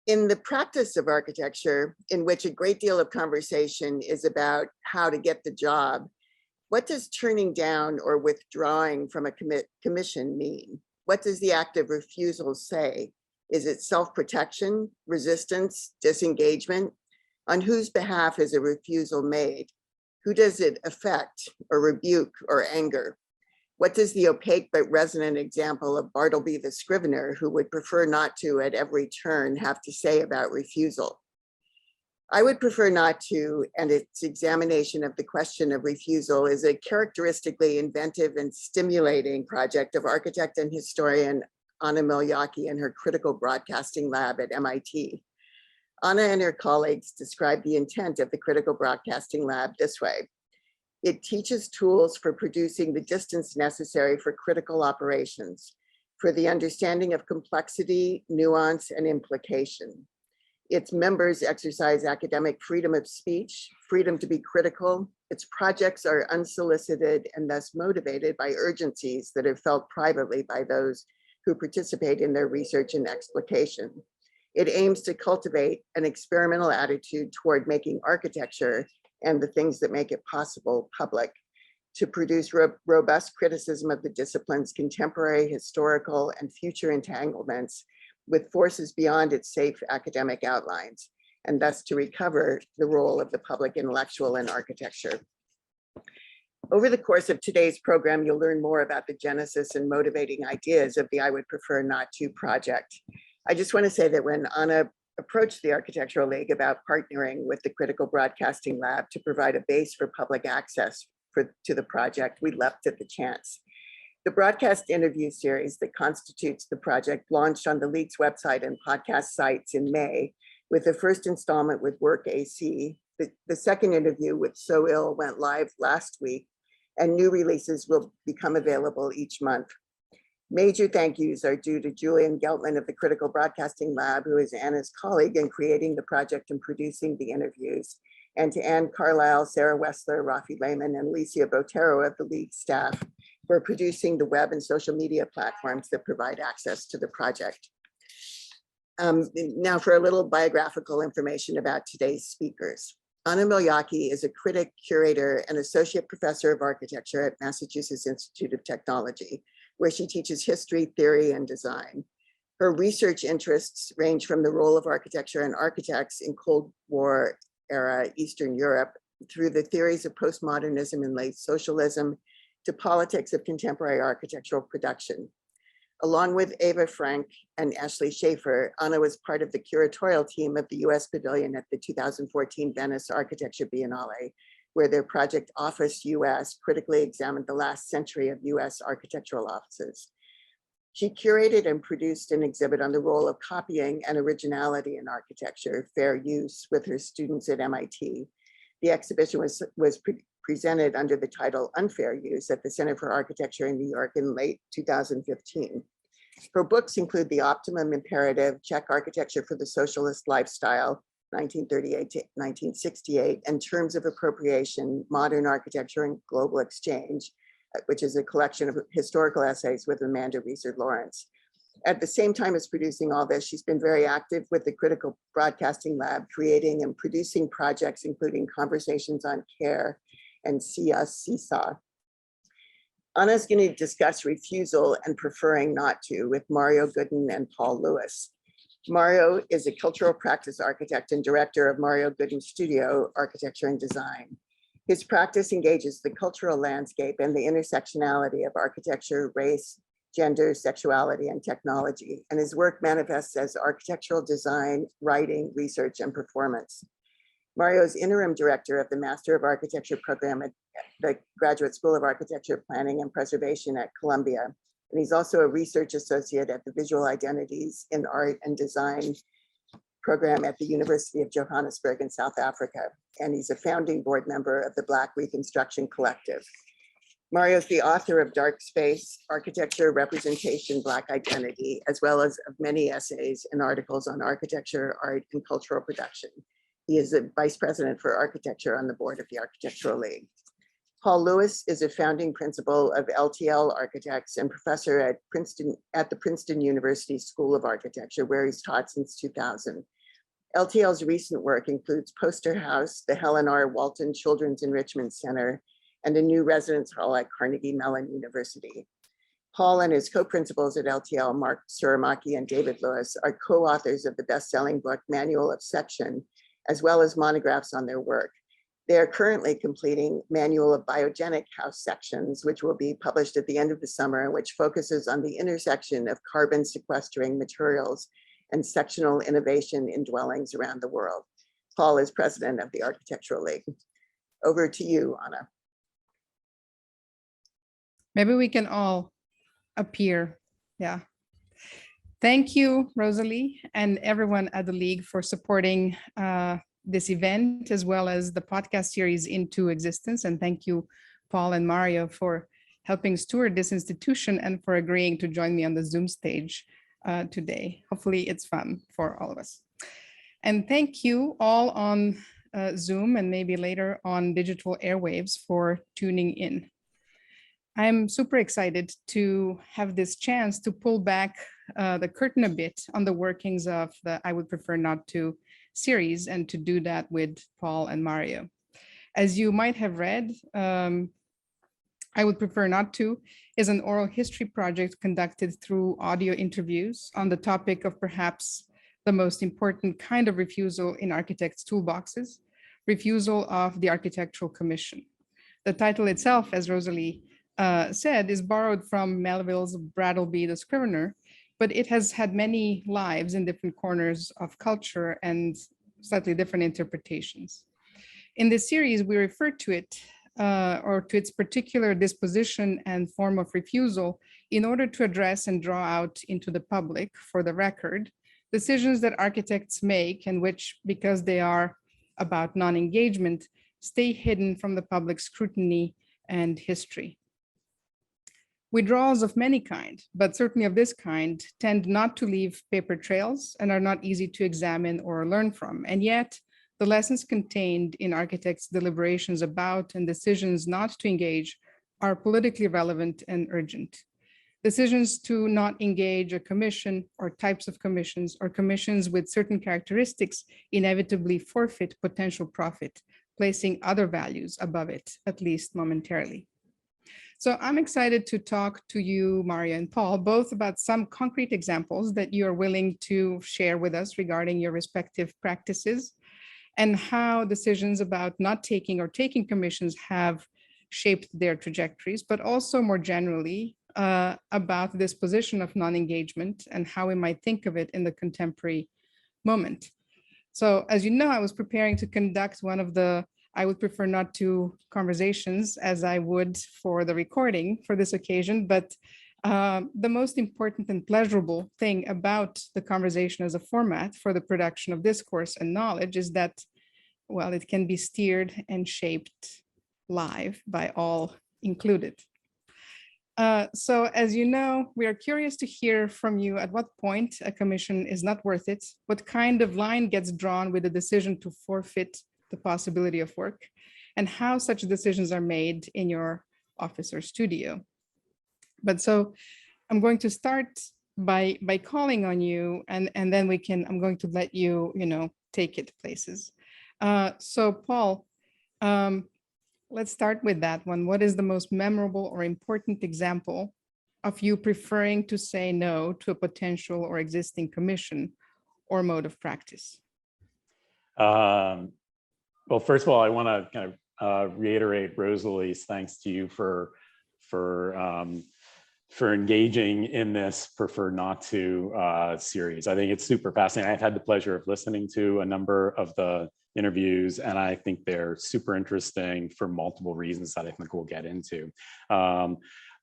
In the practice of architecture, in which a great deal of conversation is about how to get the job, what does turning down or withdrawing from a commission mean? What does the act of refusal say? Is it self-protection, resistance, disengagement? On whose behalf is a refusal made? Who does it affect or rebuke or anger? What does the opaque but resonant example of Bartleby the scrivener, who would prefer not to at every turn, have to say about refusal? I would prefer not to, and its examination of the question of refusal is a characteristically inventive and stimulating project of architect and historian Ana Miljački and her critical broadcasting lab at MIT. Ana and her colleagues describe the intent of the critical broadcasting lab this way. It teaches tools for producing the distance necessary for critical operations, for the understanding of complexity, nuance, and implication. Its members exercise academic freedom of speech, freedom to be critical. Its projects are unsolicited and thus motivated by urgencies that are felt privately by those who participate in their research and explication. It aims to cultivate an experimental attitude toward making architecture and the things that make it possible public, to produce robust criticism of the discipline's contemporary, historical, and future entanglements with forces beyond its safe academic outlines, and thus to recover the role of the public intellectual in architecture. Over the course of today's program, you'll learn more about the genesis and motivating ideas of the I Would Prefer Not To project. I just want to say that when Ana approached the Architectural League about partnering with the Critical Broadcasting Lab to provide a base for public access to the project, we leapt at the chance. The broadcast interview series that constitutes the project launched on the League's website and podcast sites in May, with the first installment with Work AC. The second interview with So Ill went live last week, and new releases will become available each month. Major thank yous are due to Julian Geltman of the Critical Broadcasting Lab, who is Anna's colleague in creating the project and producing the interviews, and to Anne Carlisle, Sarah Wessler, Rafi Lehman, and Alicia Botero of the League staff for producing the web and social media platforms that provide access to the project. Now for a little biographical information about today's speakers. Ana Miljački is a critic, curator, and associate professor of architecture at Massachusetts Institute of Technology, where she teaches history, theory, and design. Her research interests range from the role of architecture and architects in Cold War era Eastern Europe, through the theories of postmodernism and late socialism, to politics of contemporary architectural production. Along with Eva Frank and Ashley Schaefer, Ana was part of the curatorial team of the US Pavilion at the 2014 Venice Architecture Biennale, where their project Office US critically examined the last century of US architectural offices. She curated and produced an exhibit on the role of copying and originality in architecture, fair use, with her students at MIT. The exhibition was presented under the title Unfair Use at the Center for Architecture in New York in late 2015. Her books include The Optimum Imperative, Czech Architecture for the Socialist Lifestyle, 1938 to 1968, and Terms of Appropriation, Modern Architecture and Global Exchange, which is a collection of historical essays with Amanda Reeser Lawrence. At the same time as producing all this, she's been very active with the Critical Broadcasting Lab, creating and producing projects, including Conversations on Care and See Us, Seesaw. Ana's going to discuss refusal and preferring not to with Mario Gooden and Paul Lewis. Mario is a cultural practice architect and director of Mario Gooden Studio, Architecture and Design. His practice engages the cultural landscape and the intersectionality of architecture, race, gender, sexuality, and technology, and his work manifests as architectural design, writing, research, and performance. Mario is interim director of the Master of Architecture program at the Graduate School of Architecture, Planning, and Preservation at Columbia. And he's also a research associate at the Visual Identities in Art and Design program at the University of Johannesburg in South Africa. And he's a founding board member of the Black Reconstruction Collective. Mario is the author of Dark Space, Architecture, Representation, Black Identity, as well as of many essays and articles on architecture, art, and cultural production. He is a vice president for architecture on the board of the Architectural League. Paul Lewis is a founding principal of LTL Architects and professor at the Princeton University School of Architecture, where he's taught since 2000. LTL's recent work includes Poster House, the Helen R. Walton Children's Enrichment Center, and a new residence hall at Carnegie Mellon University. Paul and his co-principals at LTL, Mark Suramaki and David Lewis, are co-authors of the best-selling book, Manual of Section, as well as monographs on their work. They are currently completing Manual of Biogenic House Sections, which will be published at the end of the summer, which focuses on the intersection of carbon sequestering materials and sectional innovation in dwellings around the world. Paul is president of the Architectural League. Over to you, Ana. Maybe we can all appear. Yeah. Thank you, Rosalie, and everyone at the League for supporting this event, as well as the podcast series into existence. And thank you, Paul and Mario, for helping steward this institution and for agreeing to join me on the Zoom stage today. Hopefully it's fun for all of us. And thank you all on Zoom and maybe later on digital airwaves for tuning in. I'm super excited to have this chance to pull back the curtain a bit on the workings of the I Would Prefer Not To series, and to do that with Paul and Mario. As you might have read, I Would Prefer Not To is an oral history project conducted through audio interviews on the topic of perhaps the most important kind of refusal in architects' toolboxes, refusal of the Architectural Commission. The title itself, as Rosalie said, is borrowed from Melville's Brattleby the Scrivener, but it has had many lives in different corners of culture and slightly different interpretations. In this series, we refer to it or to its particular disposition and form of refusal in order to address and draw out into the public, for the record, decisions that architects make and which, because they are about non-engagement, stay hidden from the public scrutiny and history. Withdrawals of many kind, but certainly of this kind, tend not to leave paper trails and are not easy to examine or learn from. And yet, the lessons contained in architects' deliberations about and decisions not to engage are politically relevant and urgent. Decisions to not engage a commission or types of commissions or commissions with certain characteristics inevitably forfeit potential profit, placing other values above it, at least momentarily. So I'm excited to talk to you, Mario and Paul, both about some concrete examples that you are willing to share with us regarding your respective practices and how decisions about not taking or taking commissions have shaped their trajectories, but also more generally about this position of non-engagement and how we might think of it in the contemporary moment. So as you know, I was preparing to conduct one of the I Would Prefer Not To conversations, as I would for the recording for this occasion, but the most important and pleasurable thing about the conversation as a format for the production of discourse and knowledge is that, well, it can be steered and shaped live by all included. So as you know, we are curious to hear from you at what point a commission is not worth it, what kind of line gets drawn with the decision to forfeit the possibility of work, and how such decisions are made in your office or studio. But so I'm going to start by calling on you, and then I'm going to let you, take it places. So Paul, let's start with that one. What is the most memorable or important example of you preferring to say no to a potential or existing commission or mode of practice? Well, first of all, I want to kind of reiterate Rosalie's thanks to you for engaging in this Prefer Not To series. I think it's super fascinating. I've had the pleasure of listening to a number of the interviews, and I think they're super interesting for multiple reasons that I think we'll get into.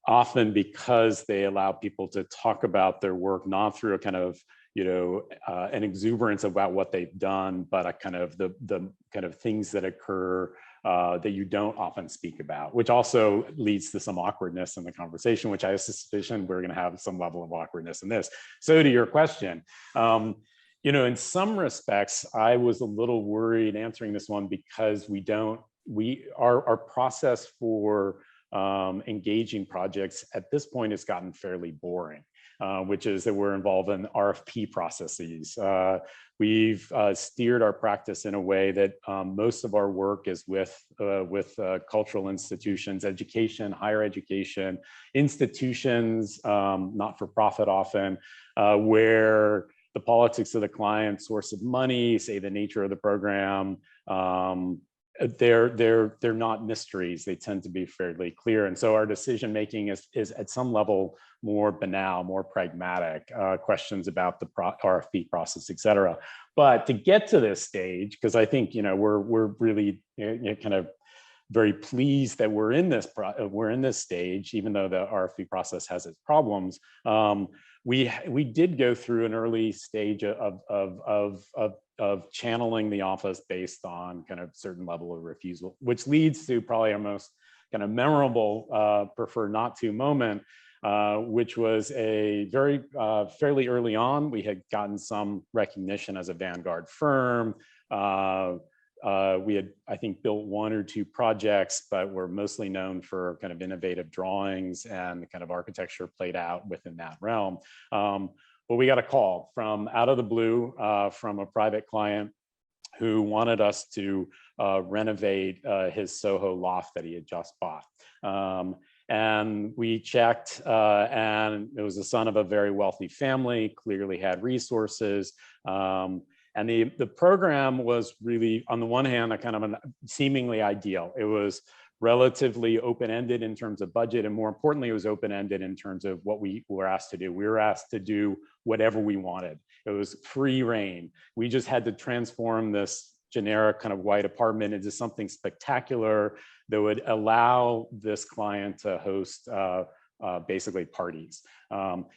Often because they allow people to talk about their work, not through a kind of an exuberance about what they've done, but a kind of the kind of things that occur that you don't often speak about, which also leads to some awkwardness in the conversation, which I have suspicion we're going to have some level of awkwardness in this. So to your question, in some respects, I was a little worried answering this one because our process for engaging projects at this point has gotten fairly boring. which is that we're involved in RFP processes. We've steered our practice in a way that most of our work is with cultural institutions, education, higher education, institutions, not-for-profit often, where the politics of the client, source of money, say the nature of the program, they're not mysteries. They tend to be fairly clear. And so our decision making is at some level more banal, more pragmatic, questions about the RFP process, et cetera. But to get to this stage, because I think, we're really kind of very pleased that we're in this stage, even though the RFP process has its problems. We did go through an early stage of channeling the office based on kind of certain level of refusal, which leads to probably our most kind of memorable prefer not to moment, which was a very fairly early on. We had gotten some recognition as a vanguard firm. We had, I think, built one or two projects, but we're mostly known for kind of innovative drawings and the kind of architecture played out within that realm. But we got a call from out of the blue from a private client who wanted us to renovate his Soho loft that he had just bought. And we checked, and it was the son of a very wealthy family, clearly had resources. And the program was really, on the one hand, a kind of seemingly ideal. It was relatively open-ended in terms of budget, and more importantly, it was open-ended in terms of what we were asked to do. We were asked to do whatever we wanted. It was free reign. We just had to transform this generic kind of white apartment into something spectacular that would allow this client to host basically parties.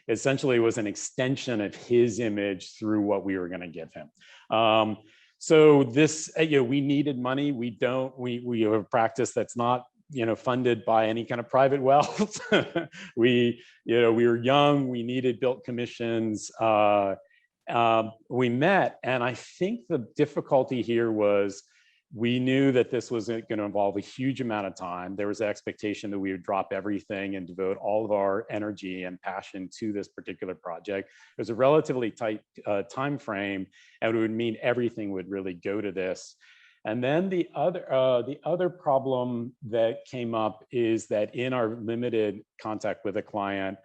Essentially, it was an extension of his image through what we were going to give him. So this, we needed money. We have a practice that's not, funded by any kind of private wealth. We were young. We needed built commissions. We met, and I think the difficulty here was we knew that this was going to involve a huge amount of time. There was an expectation that we would drop everything and devote all of our energy and passion to this particular project. It was a relatively tight time frame, and it would mean everything would really go to this. And then the other problem that came up is that in our limited contact with a client,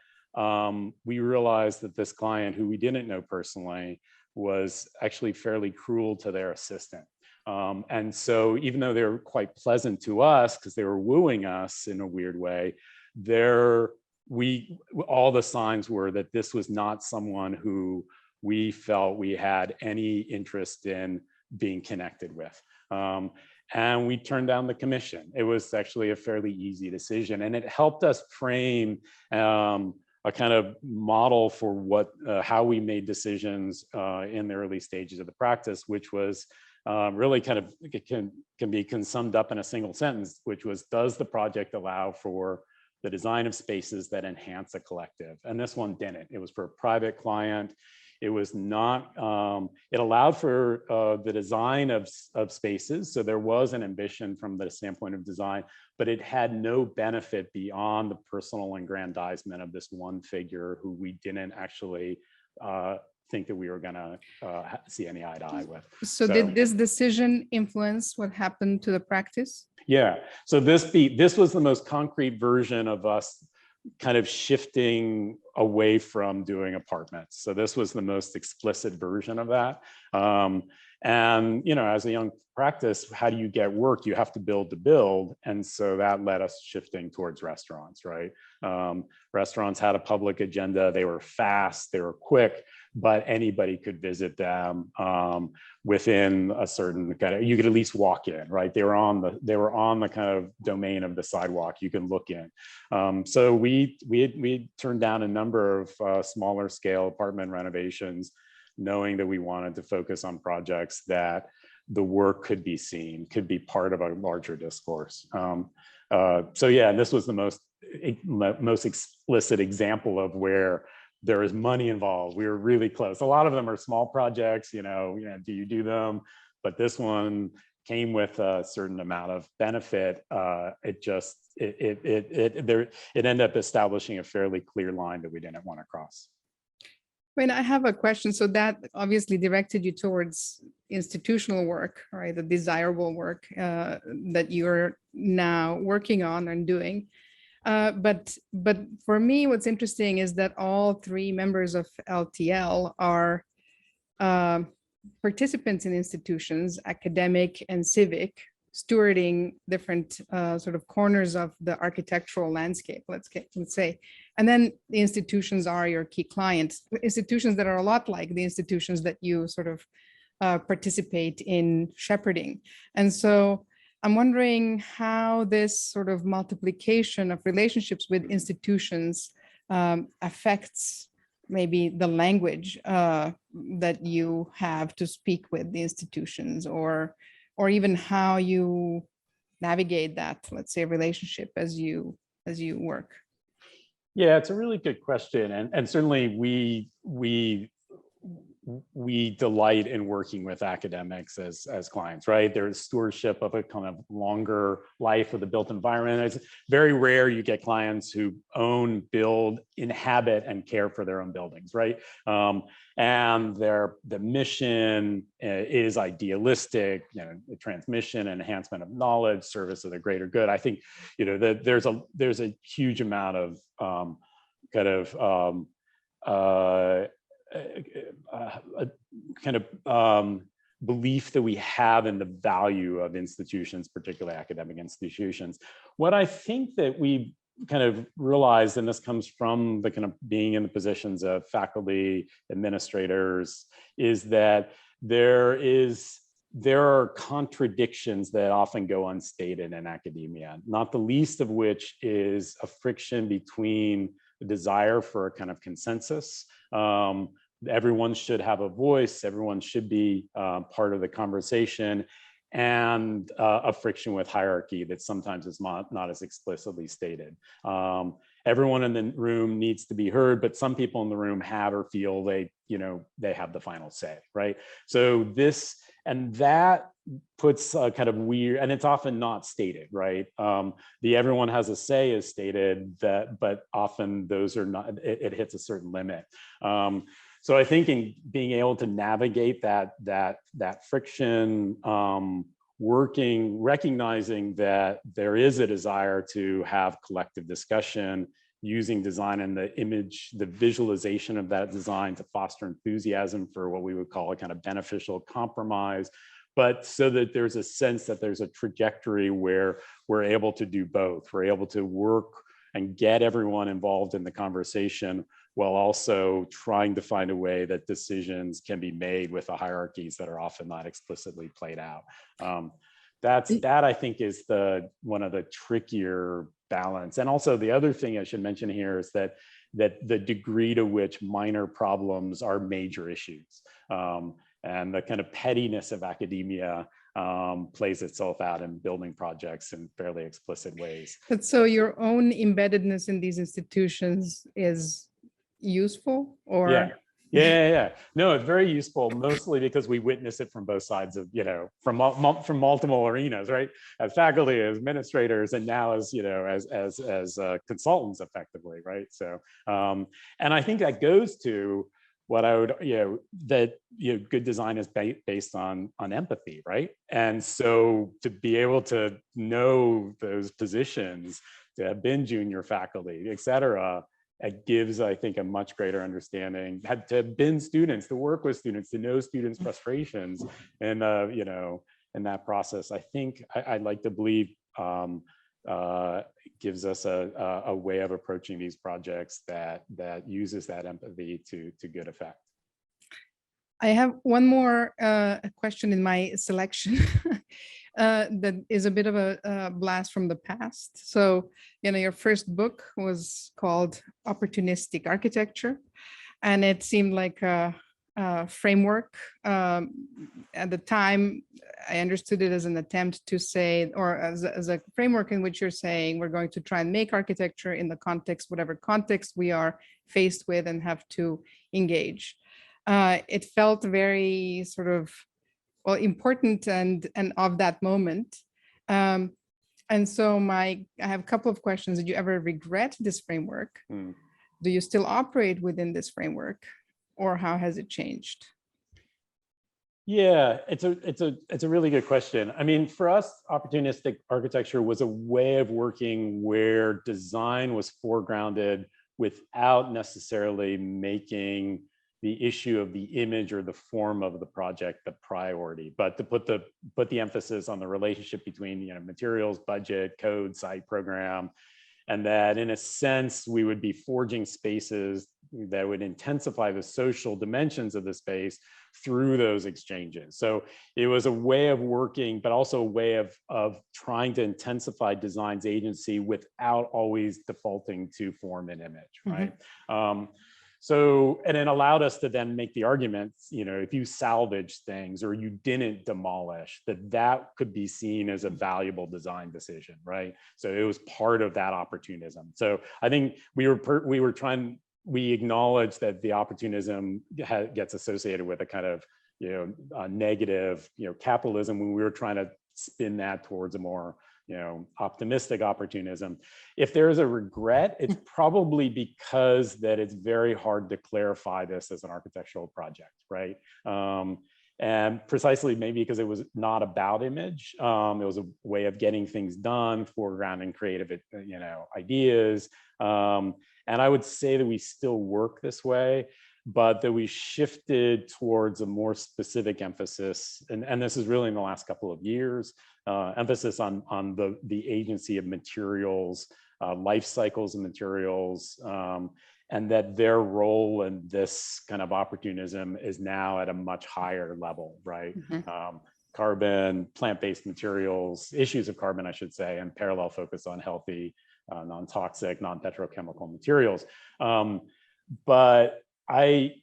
we realized that this client, who we didn't know personally, was actually fairly cruel to their assistant. And so even though they were quite pleasant to us because they were wooing us in a weird way, all the signs were that this was not someone who we felt we had any interest in being connected with. And we turned down the commission. It was actually a fairly easy decision, and it helped us frame a kind of model for how we made decisions in the early stages of the practice, which was really kind of, it can be summed up in a single sentence, which was, does the project allow for the design of spaces that enhance a collective? And this one didn't. It was for a private client. It was not, it allowed for the design of spaces. So there was an ambition from the standpoint of design, but it had no benefit beyond the personal aggrandizement of this one figure who we didn't actually think that we were going to see any eye to eye with. So did this decision influence what happened to the practice? Yeah. So this was the most concrete version of us kind of shifting away from doing apartments. So this was the most explicit version of that. And, as a young practice, how do you get work? You have to build. And so that led us shifting towards restaurants, right? Restaurants had a public agenda. They were fast, they were quick, but anybody could visit them within a certain kind of, you could at least walk in, right? They were on the kind of domain of the sidewalk. You can look in. So we turned down a number of smaller scale apartment renovations, knowing that we wanted to focus on projects that the work could be seen, could be part of a larger discourse. So yeah, this was the most explicit example of where there is money involved. We were really close. A lot of them are small projects, do you do them? But this one came with a certain amount of benefit. It ended up establishing a fairly clear line that we didn't want to cross. mean, I have a question. So that obviously directed you towards institutional work, right? The desirable work that you're now working on and doing. But for me, what's interesting is that all three members of LTL are participants in institutions, academic and civic, stewarding different sort of corners of the architectural landscape, let's say. And then the institutions are your key clients, institutions that are a lot like the institutions that you sort of participate in shepherding. And so I'm wondering how this sort of multiplication of relationships with institutions affects maybe the language that you have to speak with the institutions, or even how you navigate that, let's say, relationship as you work. Yeah, it's a really good question, and certainly we delight in working with academics as clients, right? There's stewardship of a kind of longer life of the built environment. It's very rare you get clients who own, build, inhabit, and care for their own buildings, right? And the mission is idealistic, the transmission and enhancement of knowledge, service of the greater good. I think, that there's a huge amount of belief that we have in the value of institutions, particularly academic institutions. What I think that we kind of realized, and this comes from the kind of being in the positions of faculty, administrators, is that there are contradictions that often go unstated in academia, not the least of which is a friction between the desire for a kind of consensus. Everyone should have a voice, everyone should be part of the conversation, and a friction with hierarchy that sometimes is not as explicitly stated. Everyone in the room needs to be heard, but some people in the room have or feel they have the final say, right? So that puts a kind of weird, and it's often not stated, right? The everyone has a say is stated, but often those are not, it hits a certain limit. So I think in being able to navigate that friction, recognizing that there is a desire to have collective discussion, using design and the visualization of that design to foster enthusiasm for what we would call a kind of beneficial compromise, but so that there's a sense that there's a trajectory where we're able to do both. We're able to work and get everyone involved in the conversation while also trying to find a way that decisions can be made with the hierarchies that are often not explicitly played out. That I think is one of the trickier balance. And also the other thing I should mention here is that the degree to which minor problems are major issues, and the kind of pettiness of academia plays itself out in building projects in fairly explicit ways. But so your own embeddedness in these institutions is useful, or? Yeah. No, it's very useful, mostly because we witness it from both sides of, from multiple arenas, right? As faculty, as administrators, and now as consultants, effectively, right? So, and I think that goes to what I would, good design is based on empathy, right? And so to be able to know those positions, to have been junior faculty, et cetera, it gives, I think, a much greater understanding, to have been students, to work with students, to know students' frustrations, and in that process. I think I'd like to believe gives us a way of approaching these projects that uses that empathy to good effect. I have one more question in my selection that is a bit of a blast from the past. So, your first book was called Opportunistic Architecture, and it seemed like a framework. At the time, I understood it as an attempt to say, or as a framework in which you're saying we're going to try and make architecture in the context, whatever context we are faced with and have to engage. It felt very sort of, important and of that moment. And so I have a couple of questions. Did you ever regret this framework? Do you still operate within this framework? or how has it changed? Yeah, it's a really good question. I mean, for us, opportunistic architecture was a way of working where design was foregrounded without necessarily making the issue of the image or the form of the project the priority, but to put the emphasis on the relationship between, you know, materials, budget, code, site, program, and that in a sense we would be forging spaces that would intensify the social dimensions of the space through those exchanges. So it was a way of working, but also a way of trying to intensify design's agency without always defaulting to form and image, right? So, and it allowed us to then make the arguments, you know, if you salvage things or you didn't demolish, that could be seen as a valuable design decision, right? So it was part of that opportunism. So I think we acknowledge that the opportunism gets associated with a kind of, you know, negative, you know, capitalism, when we were trying to spin that towards a more, you know, optimistic opportunism. If there is a regret, it's probably because that it's very hard to clarify this as an architectural project, right? And precisely maybe because it was not about image. It was a way of getting things done, foregrounding creative, you know, ideas. And I would say that we still work this way, but that we shifted towards a more specific emphasis, and this is really in the last couple of years, emphasis on the agency of materials, life cycles of materials, and that their role in this kind of opportunism is now at a much higher level, right? Carbon, plant-based materials, issues of carbon, I should say, and parallel focus on healthy, non-toxic, non-petrochemical materials. But I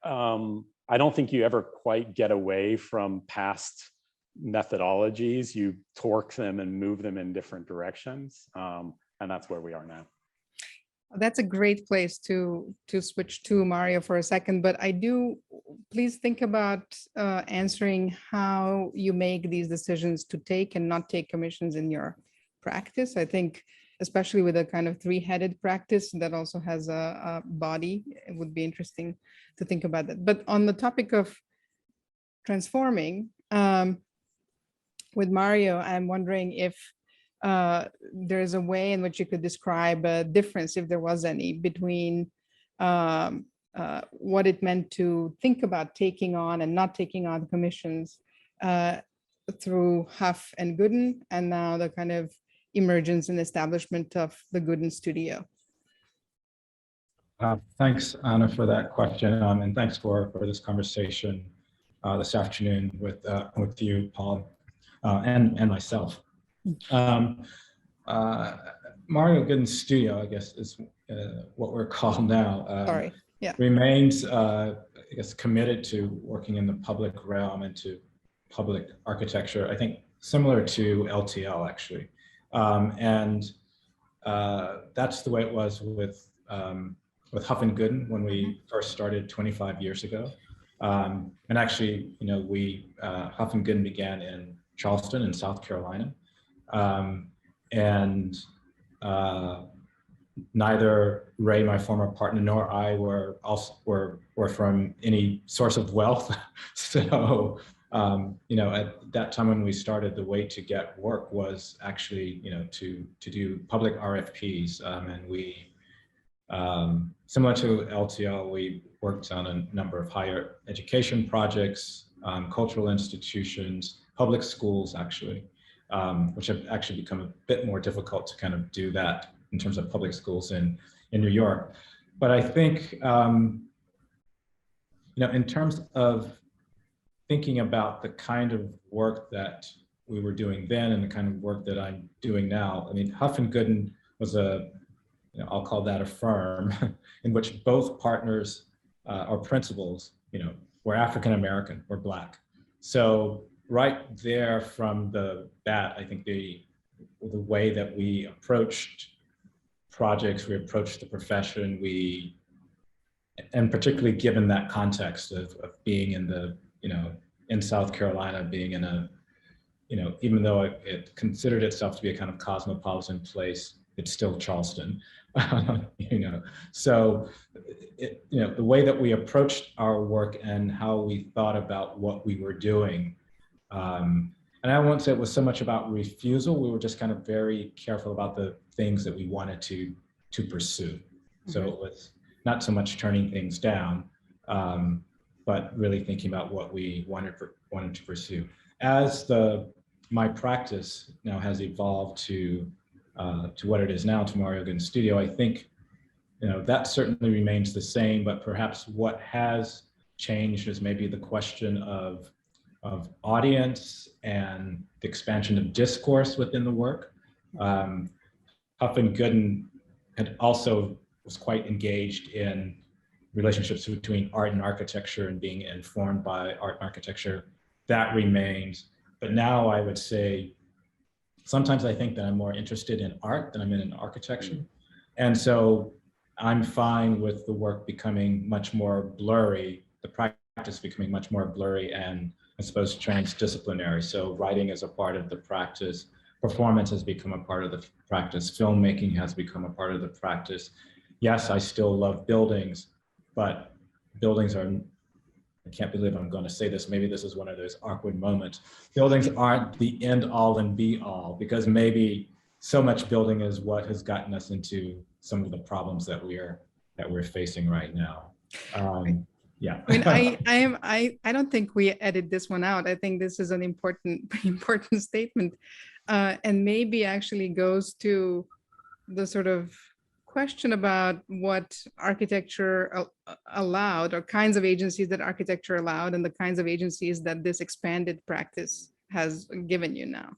don't think you ever quite get away from past methodologies. You torque them and move them in different directions, and that's where we are now. That's a great place to switch to, Mario, for a second, but please think about answering how you make these decisions to take and not take commissions in your practice. I think especially with a kind of three-headed practice that also has a body, it would be interesting to think about that. But on the topic of transforming, with Mario, I'm wondering if there's a way in which you could describe a difference, if there was any, between what it meant to think about taking on and not taking on commissions through Huff and Gooden, and now the kind of emergence and establishment of the Gooden studio. Thanks, Anna, for that question, and thanks for this conversation this afternoon with you, Paul, and myself. Mario Gooden's studio, I guess, is what we're called now. Remains, I guess, committed to working in the public realm and to public architecture. I think similar to LTL, actually. And that's the way it was with Huff and Gooden when we first started 25 years ago. And actually, you know, Huff and Gooden began in Charleston in South Carolina. And neither Ray, my former partner, nor I were from any source of wealth. So, you know, at that time when we started, the way to get work was actually, you know, to do public RFPs. And we, similar to LTL, we worked on a number of higher education projects, cultural institutions, public schools, actually, which have actually become a bit more difficult to kind of do that in terms of public schools in New York. But I think, you know, in terms of thinking about the kind of work that we were doing then and the kind of work that I'm doing now, I mean, Huff and Gooden was I'll call that a firm in which both partners or principals, you know, were African American or Black. So right there from the bat, I think the way that we approached projects, we approached the profession, and particularly given that context of being in the, you know, in South Carolina, being in a, you know, even though it considered itself to be a kind of cosmopolitan place, it's still Charleston, you know. So the way that we approached our work and how we thought about what we were doing. And I won't say it was so much about refusal. We were just kind of very careful about the things that we wanted to pursue. So it was not so much turning things down, but really thinking about what we wanted to pursue. As my practice now has evolved to what it is now, to Mario Gooden Studio, I think that certainly remains the same, but perhaps what has changed is maybe the question of audience and the expansion of discourse within the work. Huff and Gooden was quite engaged in relationships between art and architecture and being informed by art and architecture. That remains. But now I would say, sometimes I think that I'm more interested in art than I'm in architecture. And so I'm fine with the work becoming much more blurry, the practice becoming much more blurry and, I suppose, transdisciplinary. So writing is a part of the practice, performance has become a part of the practice, filmmaking has become a part of the practice. Yes, I still love buildings, but buildings are, I can't believe I'm going to say this, maybe this is one of those awkward moments. Buildings aren't the end all and be all, because maybe so much building is what has gotten us into some of the problems that we're facing right now. Yeah. I don't think we edit this one out. I think this is an important statement, and maybe actually goes to the sort of question about what architecture allowed, or kinds of agencies that architecture allowed, and the kinds of agencies that this expanded practice has given you now.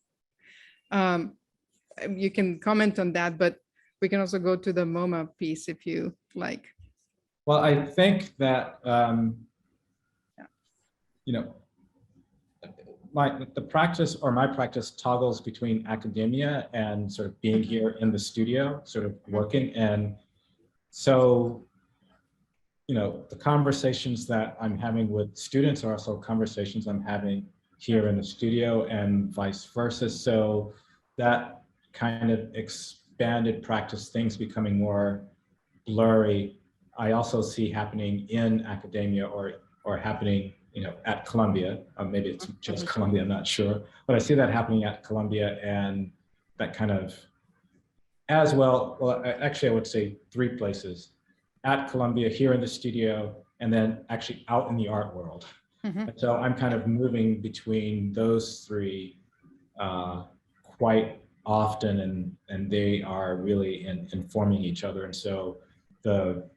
You can comment on that, but we can also go to the MoMA piece if you like. Well, I think that, my practice toggles between academia and sort of being here in the studio, sort of working. And so, the conversations that I'm having with students are also conversations I'm having here in the studio and vice versa. So that kind of expanded practice, things becoming more blurry, I also see happening in academia or happening, at Columbia. Maybe it's just Columbia, I'm not sure, but I see that happening at Columbia, and that kind of, as well, actually I would say 3 places: at Columbia, here in the studio, and then actually out in the art world. And so I'm kind of moving between those 3 quite often, and they are really informing each other. And so the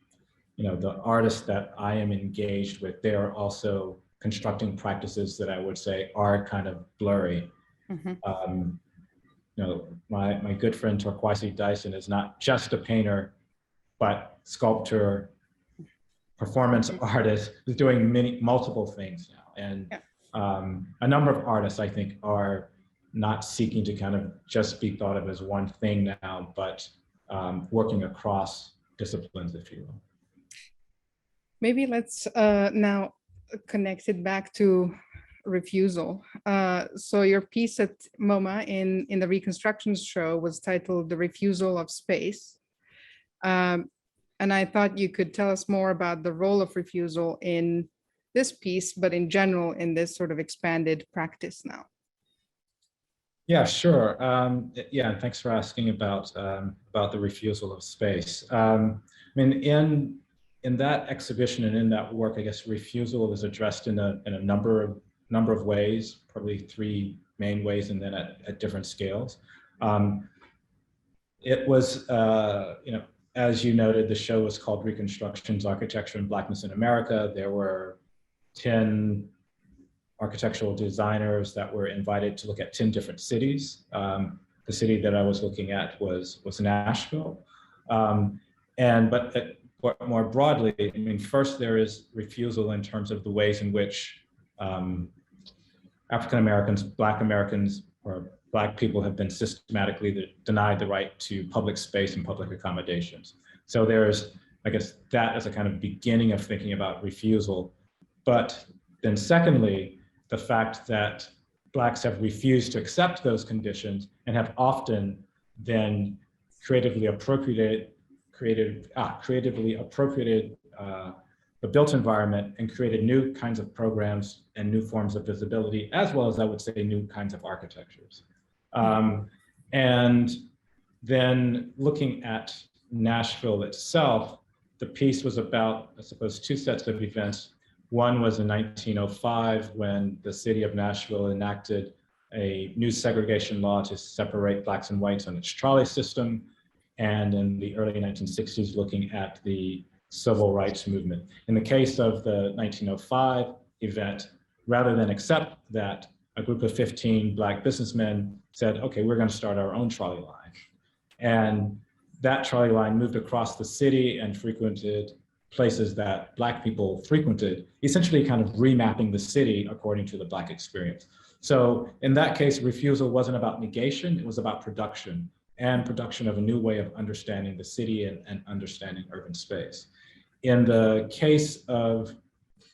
artists that I am engaged with, they are also constructing practices that I would say are kind of blurry. My good friend Torquasi Dyson is not just a painter, but sculptor, performance artist, is doing multiple things now. And a number of artists, I think, are not seeking to kind of just be thought of as one thing now, but working across disciplines, if you will. Maybe let's now connect it back to Refusal. So your piece at MoMA in the Reconstructions show was titled The Refusal of Space. And I thought you could tell us more about the role of refusal in this piece, but in general in this sort of expanded practice now. Yeah, sure. Yeah, thanks for asking about the refusal of space. I mean, in that exhibition and in that work, I guess refusal is addressed in a number of ways, probably 3 main ways, and then at different scales. It was, as you noted, the show was called Reconstructions, Architecture and Blackness in America. There were 10 architectural designers that were invited to look at 10 different cities. The city that I was looking at was Nashville. But more broadly, I mean, first there is refusal in terms of the ways in which African Americans, Black Americans, or Black people have been systematically denied the right to public space and public accommodations. So there's, I guess, that as a kind of beginning of thinking about refusal. But then secondly, the fact that Blacks have refused to accept those conditions and have often then creatively appropriated the built environment and created new kinds of programs and new forms of visibility, as well as, I would say, new kinds of architectures. And then looking at Nashville itself, the piece was about, I suppose, two sets of events. One was in 1905 when the city of Nashville enacted a new segregation law to separate blacks and whites on its trolley system. And in the early 1960s, looking at the civil rights movement. In the case of the 1905 event, rather than accept that, a group of 15 black businessmen said, okay, we're going to start our own trolley line. And that trolley line moved across the city and frequented places that black people frequented, essentially kind of remapping the city according to the black experience. So in that case, refusal wasn't about negation, it was about production, and production of a new way of understanding the city and understanding urban space. In the case of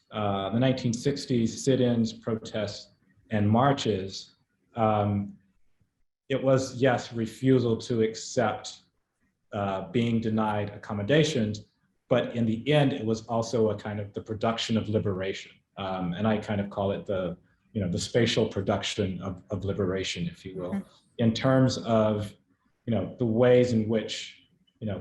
the 1960s sit-ins, protests, and marches, it was, yes, refusal to accept being denied accommodations, but in the end, it was also a kind of the production of liberation. And I kind of call it the spatial production of liberation, if you will, in terms of, the ways in which,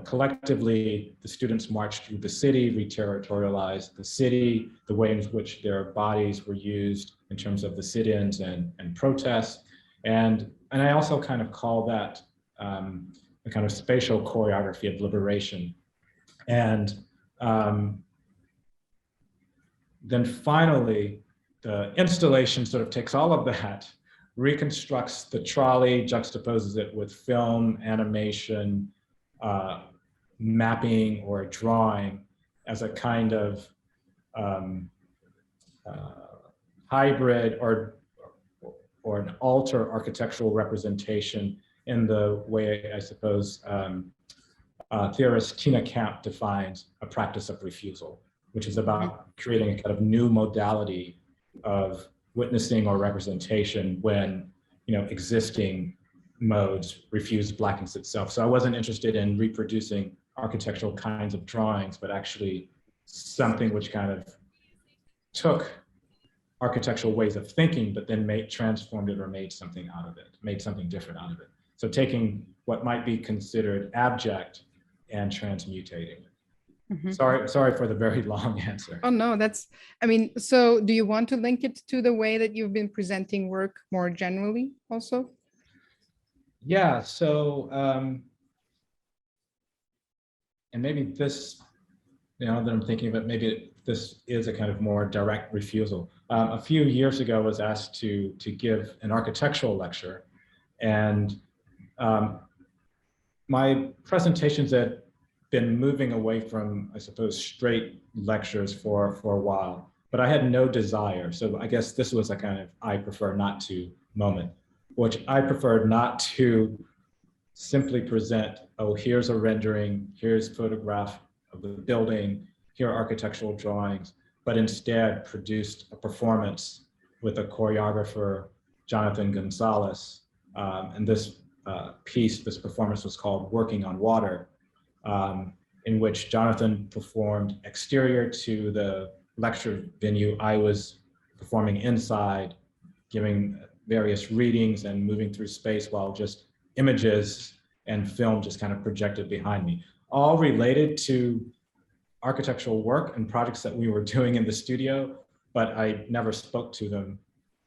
collectively the students marched through the city, re-territorialized the city, the way in which their bodies were used in terms of the sit-ins and protests. And I also kind of call that a kind of spatial choreography of liberation. And then finally, the installation sort of takes all of that, reconstructs the trolley, juxtaposes it with film, animation, mapping, or drawing as a kind of hybrid or an alter architectural representation in the way, I suppose, theorist Tina Camp defines a practice of refusal, which is about creating a kind of new modality of witnessing or representation when, existing modes refuse blackness itself. So I wasn't interested in reproducing architectural kinds of drawings, but actually something which kind of took architectural ways of thinking, but then transformed it or made something out of it, made something different out of it. So taking what might be considered abject and transmutating it. Sorry for the very long answer. Oh no, so do you want to link it to the way that you've been presenting work more generally also? Yeah, so, and maybe this, that I'm thinking of it, maybe this is a kind of more direct refusal. A few years ago, I was asked to give an architectural lecture, and my presentations had been moving away from, I suppose, straight lectures for a while, but I had no desire. So I guess this was a kind of I prefer not to moment, which I preferred not to simply present, oh, here's a rendering, here's a photograph of the building, here are architectural drawings, but instead produced a performance with a choreographer, Jonathan Gonzalez. And this this performance was called Working on Water, in which Jonathan performed exterior to the lecture venue. I was performing inside, giving various readings and moving through space while just images and film just kind of projected behind me, all related to architectural work and projects that we were doing in the studio, but I never spoke to them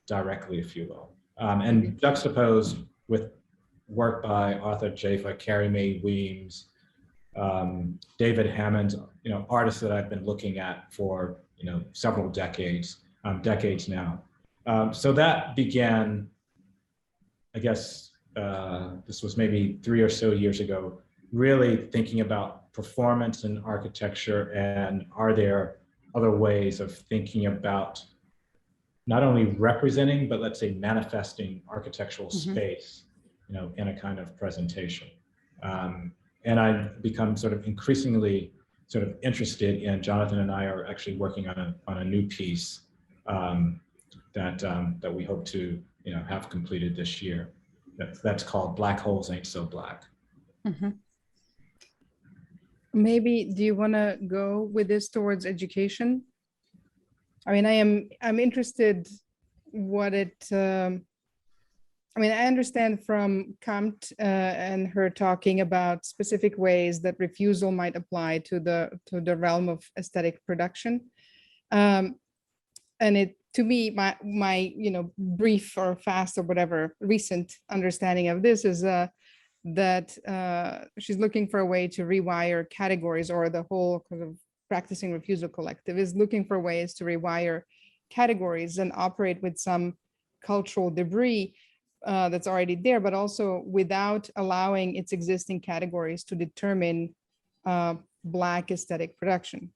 directly, if you will. And juxtaposed with work by Arthur Jaffa, Carrie Mae Weems, David Hammond, artists that I've been looking at for several decades now. So that began, I guess, this was maybe 3 or so years ago, really thinking about performance in architecture, and are there other ways of thinking about not only representing, but let's say manifesting architectural space, in a kind of presentation. And I've become sort of increasingly sort of interested in, Jonathan and I are actually working on a new piece that we hope to have completed this year. That's called Black Holes Ain't So Black. maybe, do you want to go with this towards education? I mean, I'm interested what it, I mean, I understand from Comte and her talking about specific ways that refusal might apply to the realm of aesthetic production. And it, to me, my brief or fast or whatever recent understanding of this is that she's looking for a way to rewire categories, or the whole kind of practicing refusal collective is looking for ways to rewire categories and operate with some cultural debris that's already there, but also without allowing its existing categories to determine Black aesthetic production.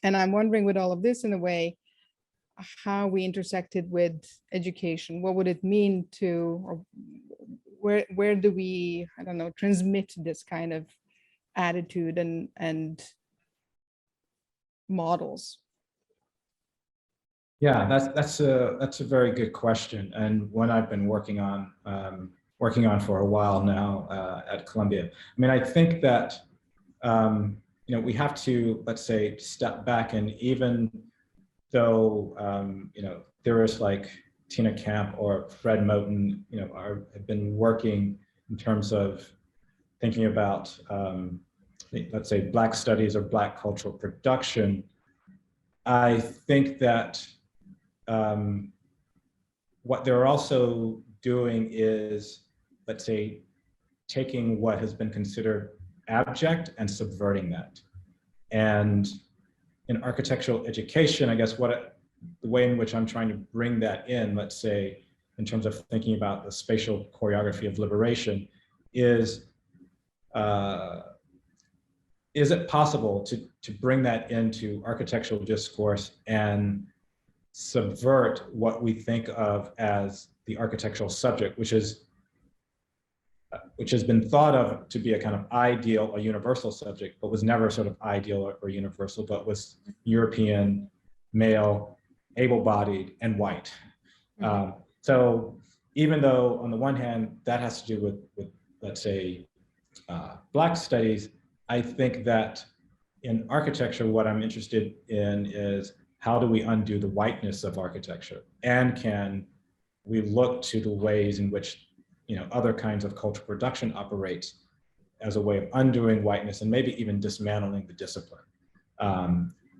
And I'm wondering, with all of this in a way, how we intersected with education. What would it mean to, or where do we, I don't know, transmit this kind of attitude and models? Yeah, that's a very good question, and one I've been working on for a while now at Columbia. I mean, I think that we have to, let's say, step back, and even though there is like Tina Camp or Fred Moten, have been working in terms of thinking about let's say Black studies or Black cultural production. I think that what they're also doing is, let's say, taking what has been considered abject and subverting that. And in architectural education, I guess the way in which I'm trying to bring that in, let's say, in terms of thinking about the spatial choreography of liberation, is it possible to bring that into architectural discourse and subvert what we think of as the architectural subject, which has been thought of to be a kind of ideal, a universal subject, but was never sort of ideal or universal, but was European, male, able-bodied, and white. Mm-hmm. So even though on the one hand, that has to do with let's say, Black studies, I think that in architecture, what I'm interested in is how do we undo the whiteness of architecture? And can we look to the ways in which other kinds of cultural production operates as a way of undoing whiteness and maybe even dismantling the discipline,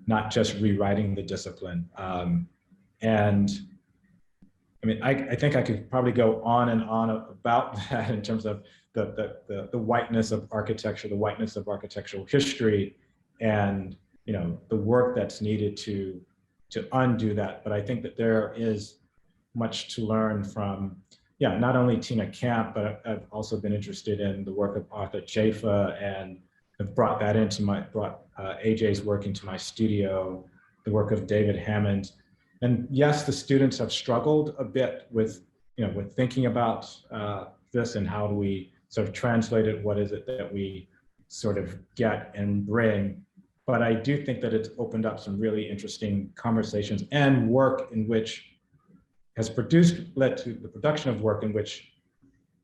not just rewriting the discipline. And I mean, I think I could probably go on and on about that in terms of the whiteness of architecture, the whiteness of architectural history, and the work that's needed to undo that. But I think that there is much to learn from, not only Tina Camp, but I've also been interested in the work of Arthur Chaffa, and have brought AJ's work into my studio, the work of David Hammond. And yes, the students have struggled a bit with thinking about this, and how do we sort of translate it, what is it that we sort of get and bring. But I do think that it's opened up some really interesting conversations and work in which has led to the production of work in which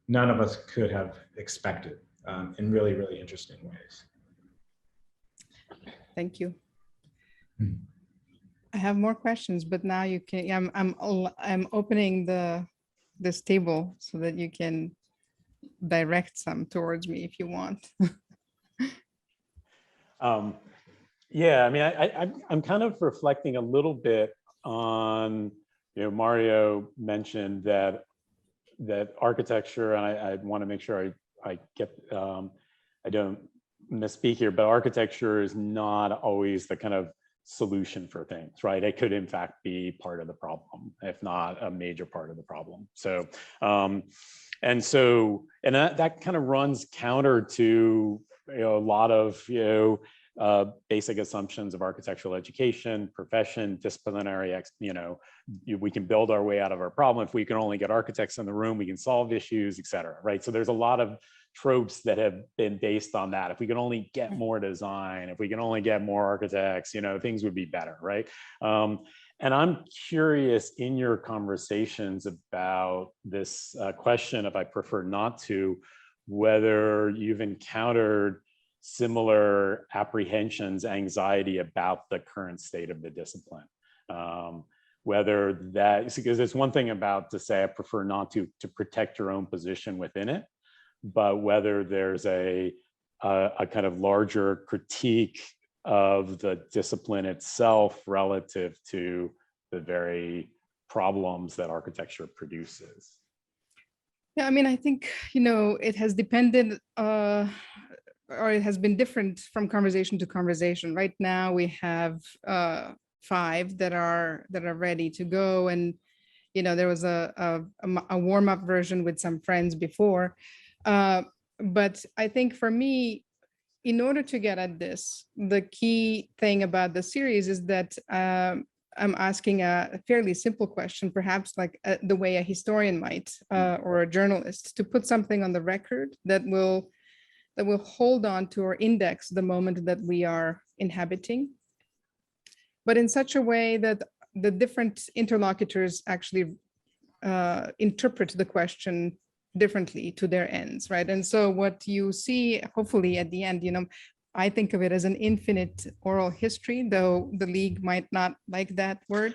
none of us could have expected in really, really interesting ways. Thank you. I have more questions, but now you can, I'm opening this table so that you can direct some towards me if you want. Yeah, I mean, I'm kind of reflecting a little bit on, Mario mentioned that architecture, and I want to make sure I get, I don't misspeak here, but architecture is not always the kind of solution for things, right? It could in fact be part of the problem, if not a major part of the problem. So, and that kind of runs counter to a lot of basic assumptions of architectural education, profession, disciplinary. We can build our way out of our problem. If we can only get architects in the room, we can solve issues, et cetera, right? So there's a lot of tropes that have been based on that. If we can only get more design, if we can only get more architects, things would be better, right? And I'm curious in your conversations about this question, if I prefer not to, whether you've encountered similar apprehensions, anxiety about the current state of the discipline. Whether that, because it's one thing about to say, I prefer not to protect your own position within it, but whether there's a kind of larger critique of the discipline itself relative to the very problems that architecture produces. Yeah, I mean, I think, it has depended, or it has been different from conversation to conversation. Right now, we have 5 that are ready to go, and there was a warm-up version with some friends before. But I think for me, in order to get at this, the key thing about the series is that I'm asking a fairly simple question, perhaps like the way a historian might, or a journalist, to put something on the record that will hold on to or index the moment that we are inhabiting, but in such a way that the different interlocutors actually interpret the question differently to their ends, right? And so what you see, hopefully at the end, I think of it as an infinite oral history, though the League might not like that word.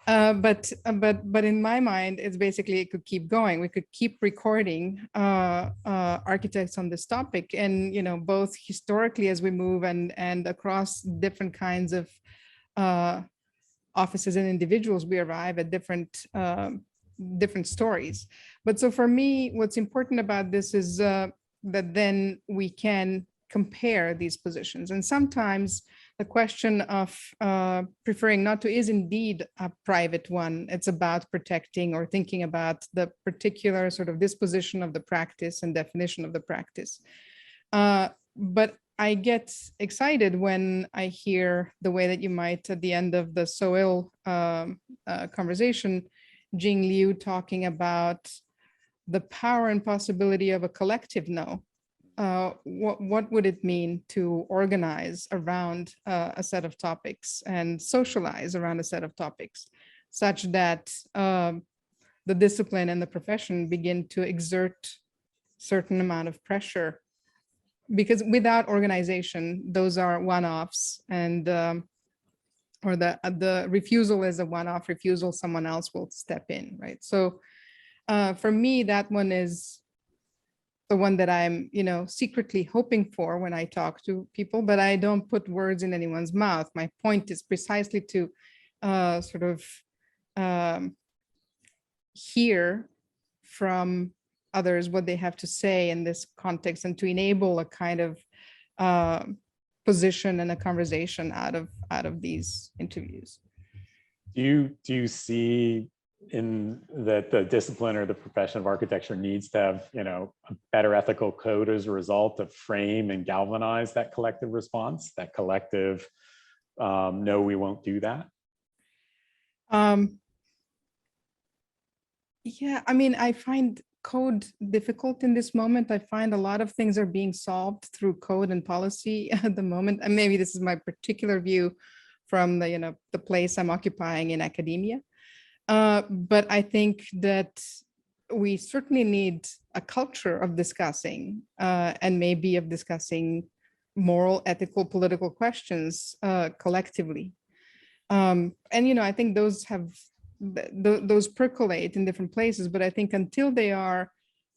But in my mind, it's basically, it could keep going. We could keep recording architects on this topic, and both historically as we move and across different kinds of offices and individuals, we arrive at different stories. But so for me, what's important about this is that then we can compare these positions. And sometimes the question of preferring not to is indeed a private one. It's about protecting or thinking about the particular sort of disposition of the practice and definition of the practice. But I get excited when I hear the way that you might at the end of the Soil conversation, Jing Liu talking about the power and possibility of a collective no. What would it mean to organize around a set of topics and socialize around a set of topics, such that the discipline and the profession begin to exert certain amount of pressure? Because without organization, those are one-offs, and or the refusal is a one-off refusal, someone else will step in, right? So for me, that one is the one that I'm, secretly hoping for when I talk to people, but I don't put words in anyone's mouth. My point is precisely to sort of hear from others what they have to say in this context, and to enable a kind of position and a conversation out of these interviews. Do you see in that the discipline or the profession of architecture needs to have, a better ethical code as a result to frame and galvanize that collective response, that collective, no, we won't do that? Yeah, I mean, I find code difficult in this moment. I find a lot of things are being solved through code and policy at the moment. And maybe this is my particular view from the, the place I'm occupying in academia. But I think that we certainly need a culture of discussing and maybe of discussing moral, ethical, political questions collectively. And, I think those have those percolate in different places, but I think until they are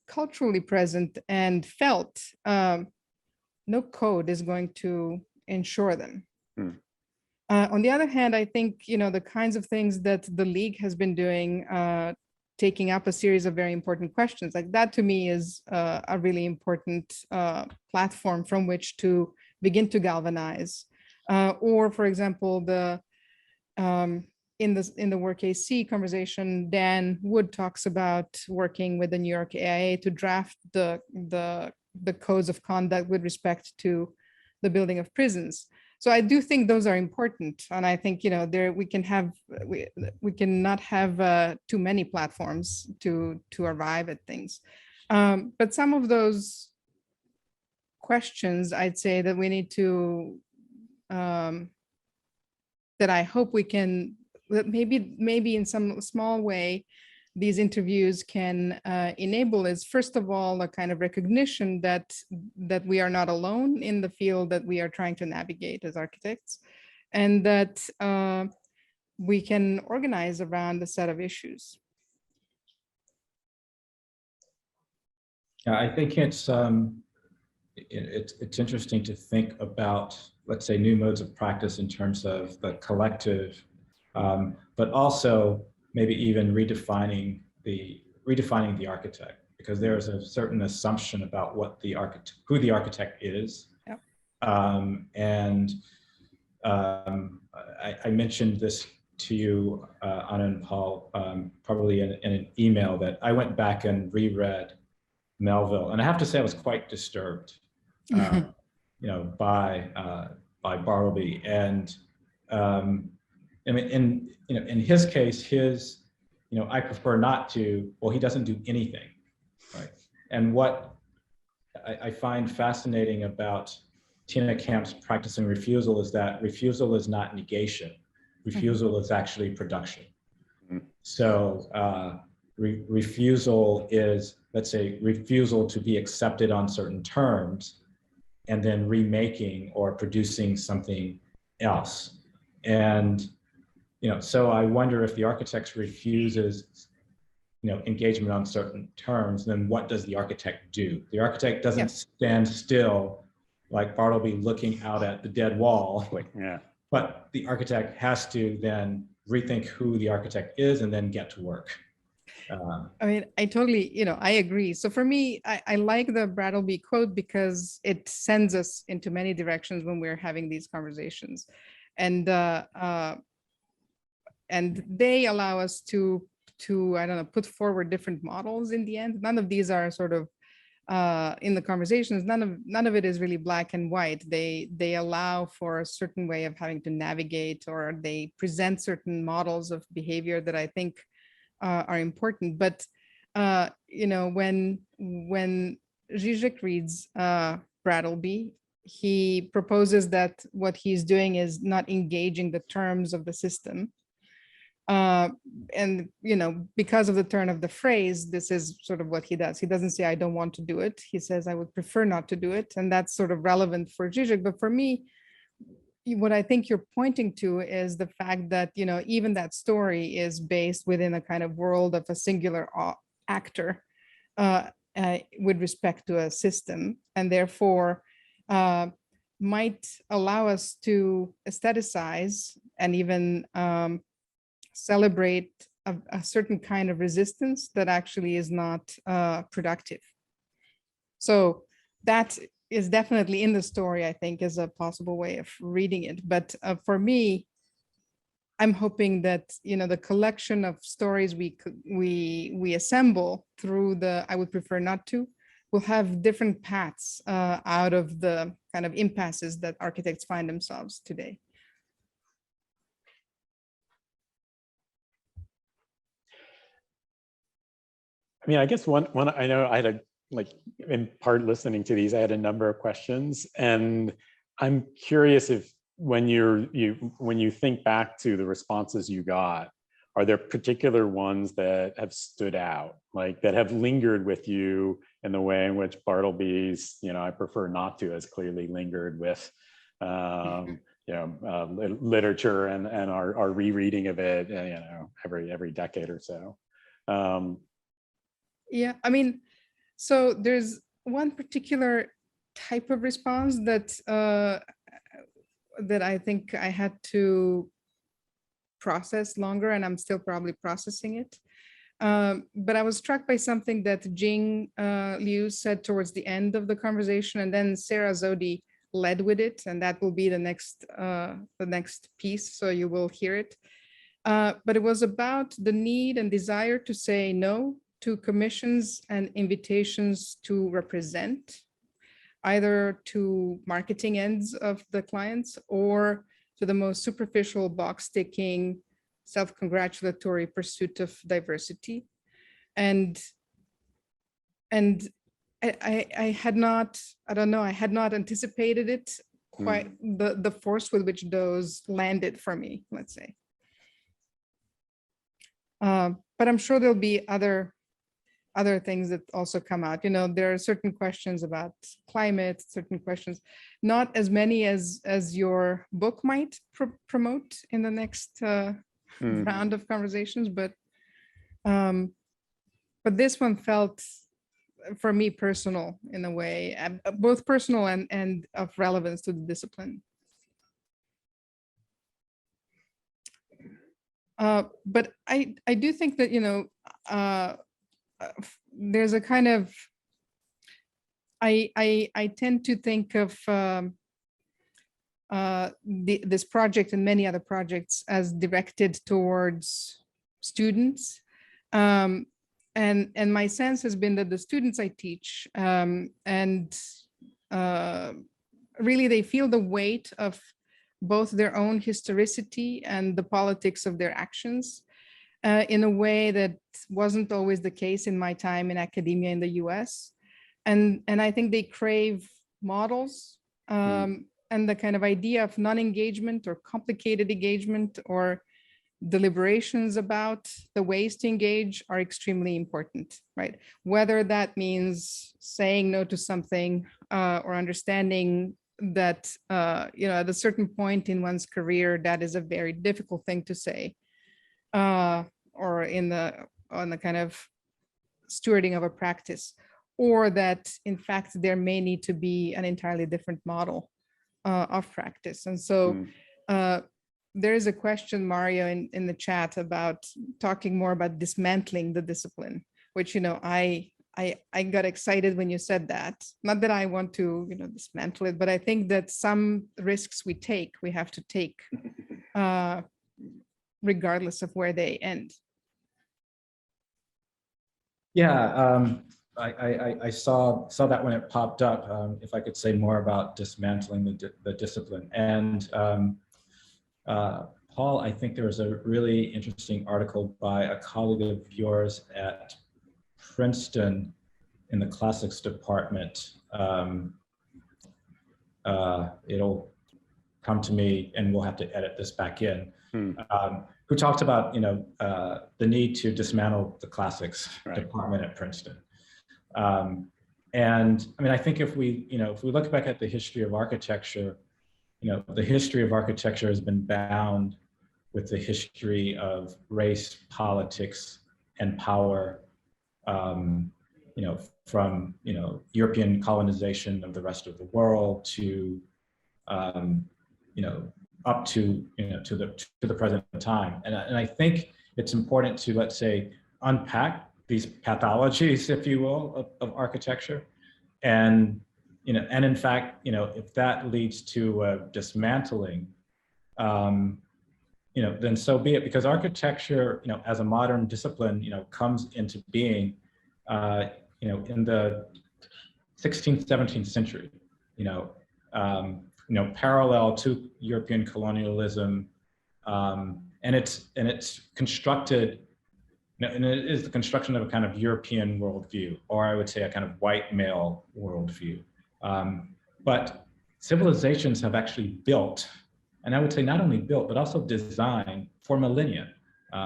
culturally present and felt, no code is going to ensure them. On the other hand, I think, the kinds of things that the League has been doing, taking up a series of very important questions, like that to me is a really important platform from which to begin to galvanize. Or, for example, the in the Work AC conversation, Dan Wood talks about working with the New York AIA to draft the codes of conduct with respect to the building of prisons. So I do think those are important, and I think we cannot have too many platforms to arrive at things. But some of those questions, I'd say that we need to that I hope we can, that maybe in some small way these interviews can enable is, first of all, a kind of recognition that we are not alone in the field that we are trying to navigate as architects, and that we can organize around a set of issues. Yeah, I think it's interesting to think about, let's say, new modes of practice in terms of the collective, but also maybe even redefining the architect, because there's a certain assumption about what the who the architect is. Yep. I mentioned this to you, Ana and Paul, probably in an email, that I went back and reread Melville, and I have to say I was quite disturbed, you know, by Bartleby, and I mean, in his case, you know, I prefer not to. Well, he doesn't do anything, right? And what I find fascinating about Tina Camp's practicing refusal is that refusal is not negation. Refusal is actually production. So refusal is, let's say, refusal to be accepted on certain terms, and then remaking or producing something else. And, you know, so I wonder if the architect refuses, you know, engagement on certain terms, then what does the architect do? The architect doesn't stand still like Bartleby looking out at the dead wall. Yeah. But the architect has to then rethink who the architect is and then get to work. I mean, I totally, you know, I agree. So for me, I like the Bartleby quote because it sends us into many directions when we're having these conversations. And they allow us to I don't know, put forward different models in the end. None of these are sort of in the conversations, none of it is really black and white. They allow for a certain way of having to navigate, or they present certain models of behavior that I think are important. But you know, when Žižek reads Bartleby, he proposes that what he's doing is not engaging the terms of the system. And, you know, because of the turn of the phrase, this is sort of what he does. He doesn't say, I don't want to do it. He says, I would prefer not to do it. And that's sort of relevant for Žižek. But for me, what I think you're pointing to is the fact that, you know, even that story is based within a kind of world of a singular actor with respect to a system, and therefore might allow us to aestheticize and even celebrate a certain kind of resistance that actually is not productive. So that is definitely in the story, I think, is a possible way of reading it. But for me, I'm hoping that, you know, the collection of stories we assemble through the I would prefer not to will have different paths out of the kind of impasses that architects find themselves today. I mean, I guess one I know I had in part listening to these, I had a number of questions, and I'm curious if when you think back to the responses you got, are there particular ones that have stood out, like that have lingered with you in the way in which Bartleby's, you know, I prefer not to, has clearly lingered with, you know, literature and our rereading of it, you know, every decade or so. Yeah, I mean, so there's one particular type of response that that I think I had to process longer, and I'm still probably processing it. But I was struck by something that Jing Liu said towards the end of the conversation, and then Sarah Zodi led with it, and that will be the next piece, so you will hear it. But it was about the need and desire to say no to commissions and invitations to represent, either to marketing ends of the clients or to the most superficial box ticking, self-congratulatory pursuit of diversity. And I had not, I don't know, I had not anticipated it quite, the force with which those landed for me, let's say. But I'm sure there'll be other things that also come out. You know, there are certain questions about climate, certain questions, not as many as your book might promote in the next round of conversations, but this one felt, for me, personal in a way, both personal and of relevance to the discipline. But I do think that, you know, there's a kind of, I tend to think of this project and many other projects as directed towards students. And my sense has been that the students I teach, and really they feel the weight of both their own historicity and the politics of their actions in a way that wasn't always the case in my time in academia in the US. And I think they crave models and the kind of idea of non-engagement or complicated engagement or deliberations about the ways to engage are extremely important, right? Whether that means saying no to something or understanding that, you know, at a certain point in one's career, that is a very difficult thing to say, or on the kind of stewarding of a practice, or that in fact there may need to be an entirely different model of practice. And so there is a question, Mario, in the chat about talking more about dismantling the discipline, which, you know, I got excited when you said that. Not that I want to, you know, dismantle it, but I think that some risks we have to take, regardless of where they end. Yeah, I saw that when it popped up. If I could say more about dismantling the discipline. And Paul, I think there was a really interesting article by a colleague of yours at Princeton in the classics department. It'll come to me, and we'll have to edit this back in. Who talked about, you know, the need to dismantle the classics department at Princeton. And I mean, I think if we look back at the history of architecture, you know, the history of architecture has been bound with the history of race, politics, and power, you know, from, you know, European colonization of the rest of the world to, you know, up to, you know, to the present time. And I think it's important to, let's say, unpack these pathologies, if you will, of architecture. And, you know, and in fact, you know, if that leads to dismantling, you know, then so be it, because architecture, you know, as a modern discipline, you know, comes into being, you know, in the 16th, 17th century, you know, parallel to European colonialism, and it's constructed, you know, and it is the construction of a kind of European worldview, or I would say a kind of white male worldview. But civilizations have actually built, and I would say not only built, but also designed for millennia.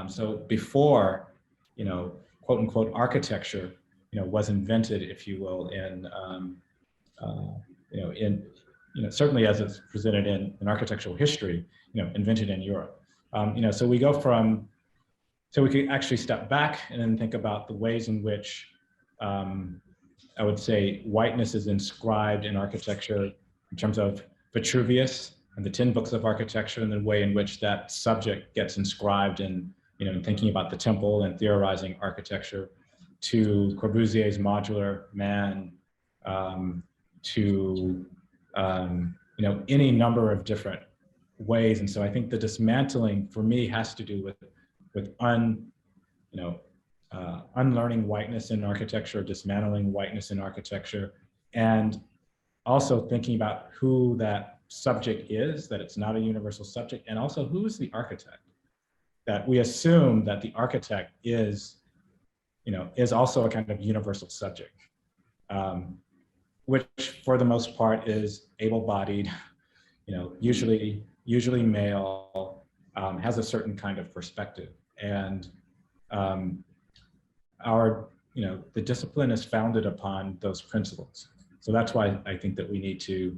So before, you know, quote unquote architecture, you know, was invented, if you will, in, you know, certainly as it's presented in architectural history, you know, invented in Europe. You know, so we go from, so we can actually step back and then think about the ways in which I would say whiteness is inscribed in architecture in terms of Vitruvius and the 10 books of architecture, and the way in which that subject gets inscribed in, you know, in thinking about the temple and theorizing architecture, to Corbusier's modular man, to you know, any number of different ways. And so I think the dismantling for me has to do with unlearning whiteness in architecture, dismantling whiteness in architecture, and also thinking about who that subject is, that it's not a universal subject, and also who is the architect. That we assume that the architect is, you know, is also a kind of universal subject, which for the most part is able-bodied, you know, usually male, has a certain kind of perspective. And the discipline is founded upon those principles. So that's why I think that we need to,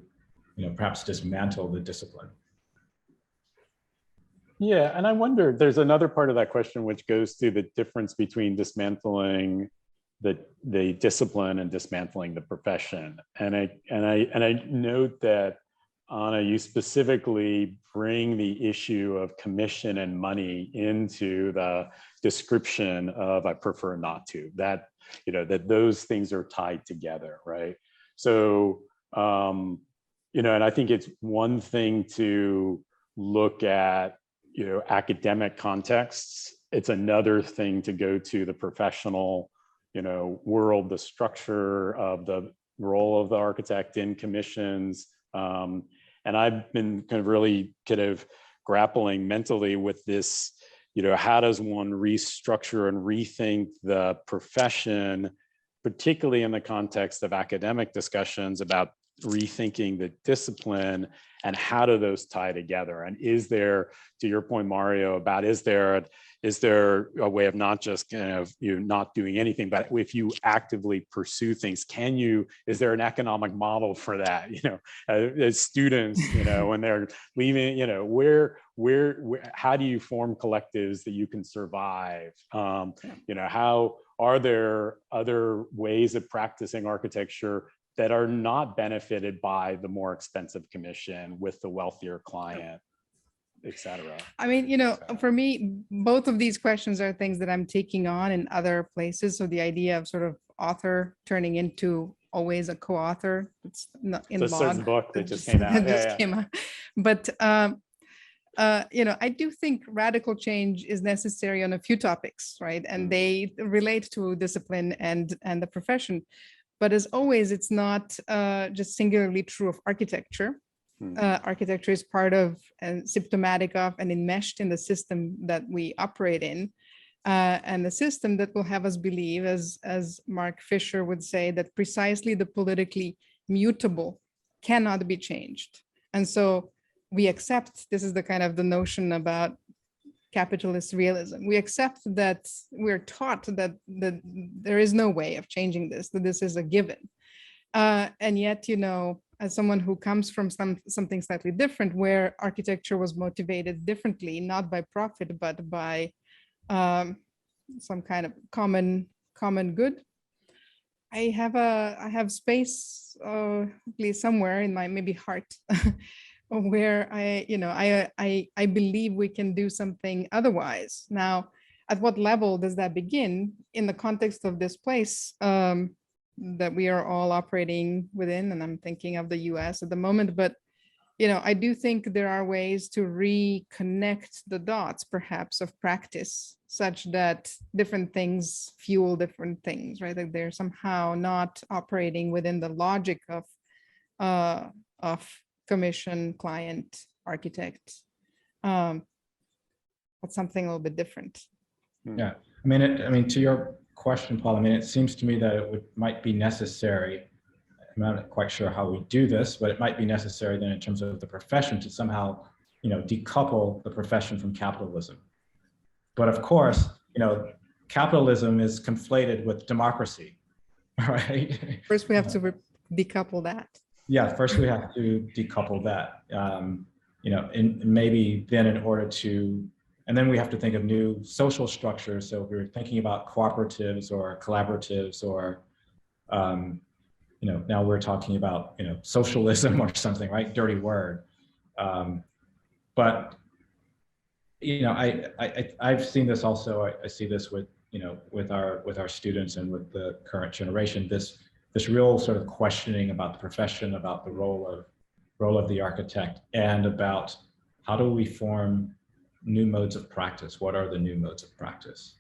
perhaps dismantle the discipline. Yeah, and I wonder, there's another part of that question which goes to the difference between dismantling the discipline and dismantling the profession. And I note that, Ana, you specifically bring the issue of commission and money into the description of I prefer not to, that, that those things are tied together, right? So, and I think it's one thing to look at, academic contexts. It's another thing to go to the professional, world, the structure of the role of the architect in commissions. And I've been really grappling mentally with this, how does one restructure and rethink the profession, particularly in the context of academic discussions about rethinking the discipline, and how do those tie together? And is there, to your point, Mario, about is there a way of not just not doing anything, but if you actively pursue things, is there an economic model for that? As students, when they're leaving, where how do you form collectives that you can survive? How are there other ways of practicing architecture that are not benefited by the more expensive commission with the wealthier client, et cetera? I mean, for me, both of these questions are things that I'm taking on in other places. So the idea of sort of author turning into always a co-author, it's not in It's a law. certain book that just came out. Came out. But I do think radical change is necessary on a few topics, right? And they relate to discipline and the profession. But as always, it's not just singularly true of architecture. Architecture is part of and symptomatic of and enmeshed in the system that we operate in. And the system that will have us believe, as Mark Fisher would say, that precisely the politically mutable cannot be changed. And so we accept, this is the notion about capitalist realism. We accept that we're taught that there is no way of changing this, that this is a given. And yet, as someone who comes from something slightly different, where architecture was motivated differently, not by profit, but by some kind of common good, I have space, at least somewhere in my maybe heart, where I believe we can do something otherwise. Now, at what level does that begin in the context of this place that we are all operating within? And I'm thinking of the US at the moment, but I do think there are ways to reconnect the dots, perhaps, of practice, such that different things fuel different things, right? That they're somehow not operating within the logic of commission, client, architect, but something a little bit different. Yeah, I mean, to your question, Paul, it seems to me that it might be necessary. I'm not quite sure how we do this, but it might be necessary then in terms of the profession to somehow, decouple the profession from capitalism. But of course, capitalism is conflated with democracy, right? First, we have to decouple that. Yeah, first we have to decouple that, and maybe then in order to, and then we have to think of new social structures. So if we're thinking about cooperatives or collaboratives or, now we're talking about, socialism or something, right? Dirty word. But, I've seen this also, I see this with, with our students and with the current generation, this real sort of questioning about the profession, about the role of the architect, and about how do we form new modes of practice? What are the new modes of practice?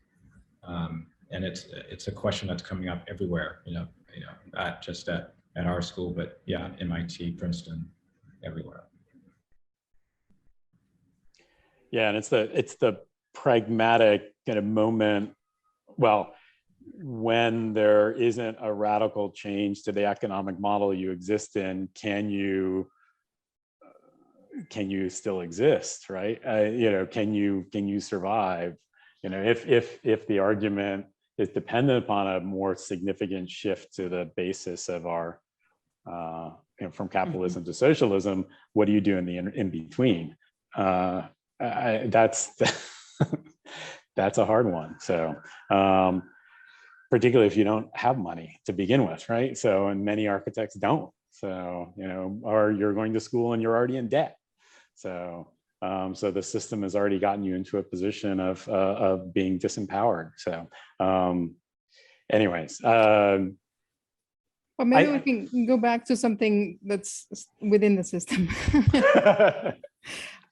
And it's a question that's coming up everywhere, not just at our school, but yeah, MIT, Princeton, everywhere. Yeah, and it's the pragmatic kind of moment. Well, when there isn't a radical change to the economic model you exist in, can you still exist, right? Can you survive? if the argument is dependent upon a more significant shift to the basis of our, from capitalism to socialism, what do you do in the in between? That's that's a hard one. So, particularly if you don't have money to begin with, right? So, and many architects don't. So, or you're going to school and you're already in debt. So, so the system has already gotten you into a position of being disempowered. So, anyways. Well, maybe we can go back to something that's within the system.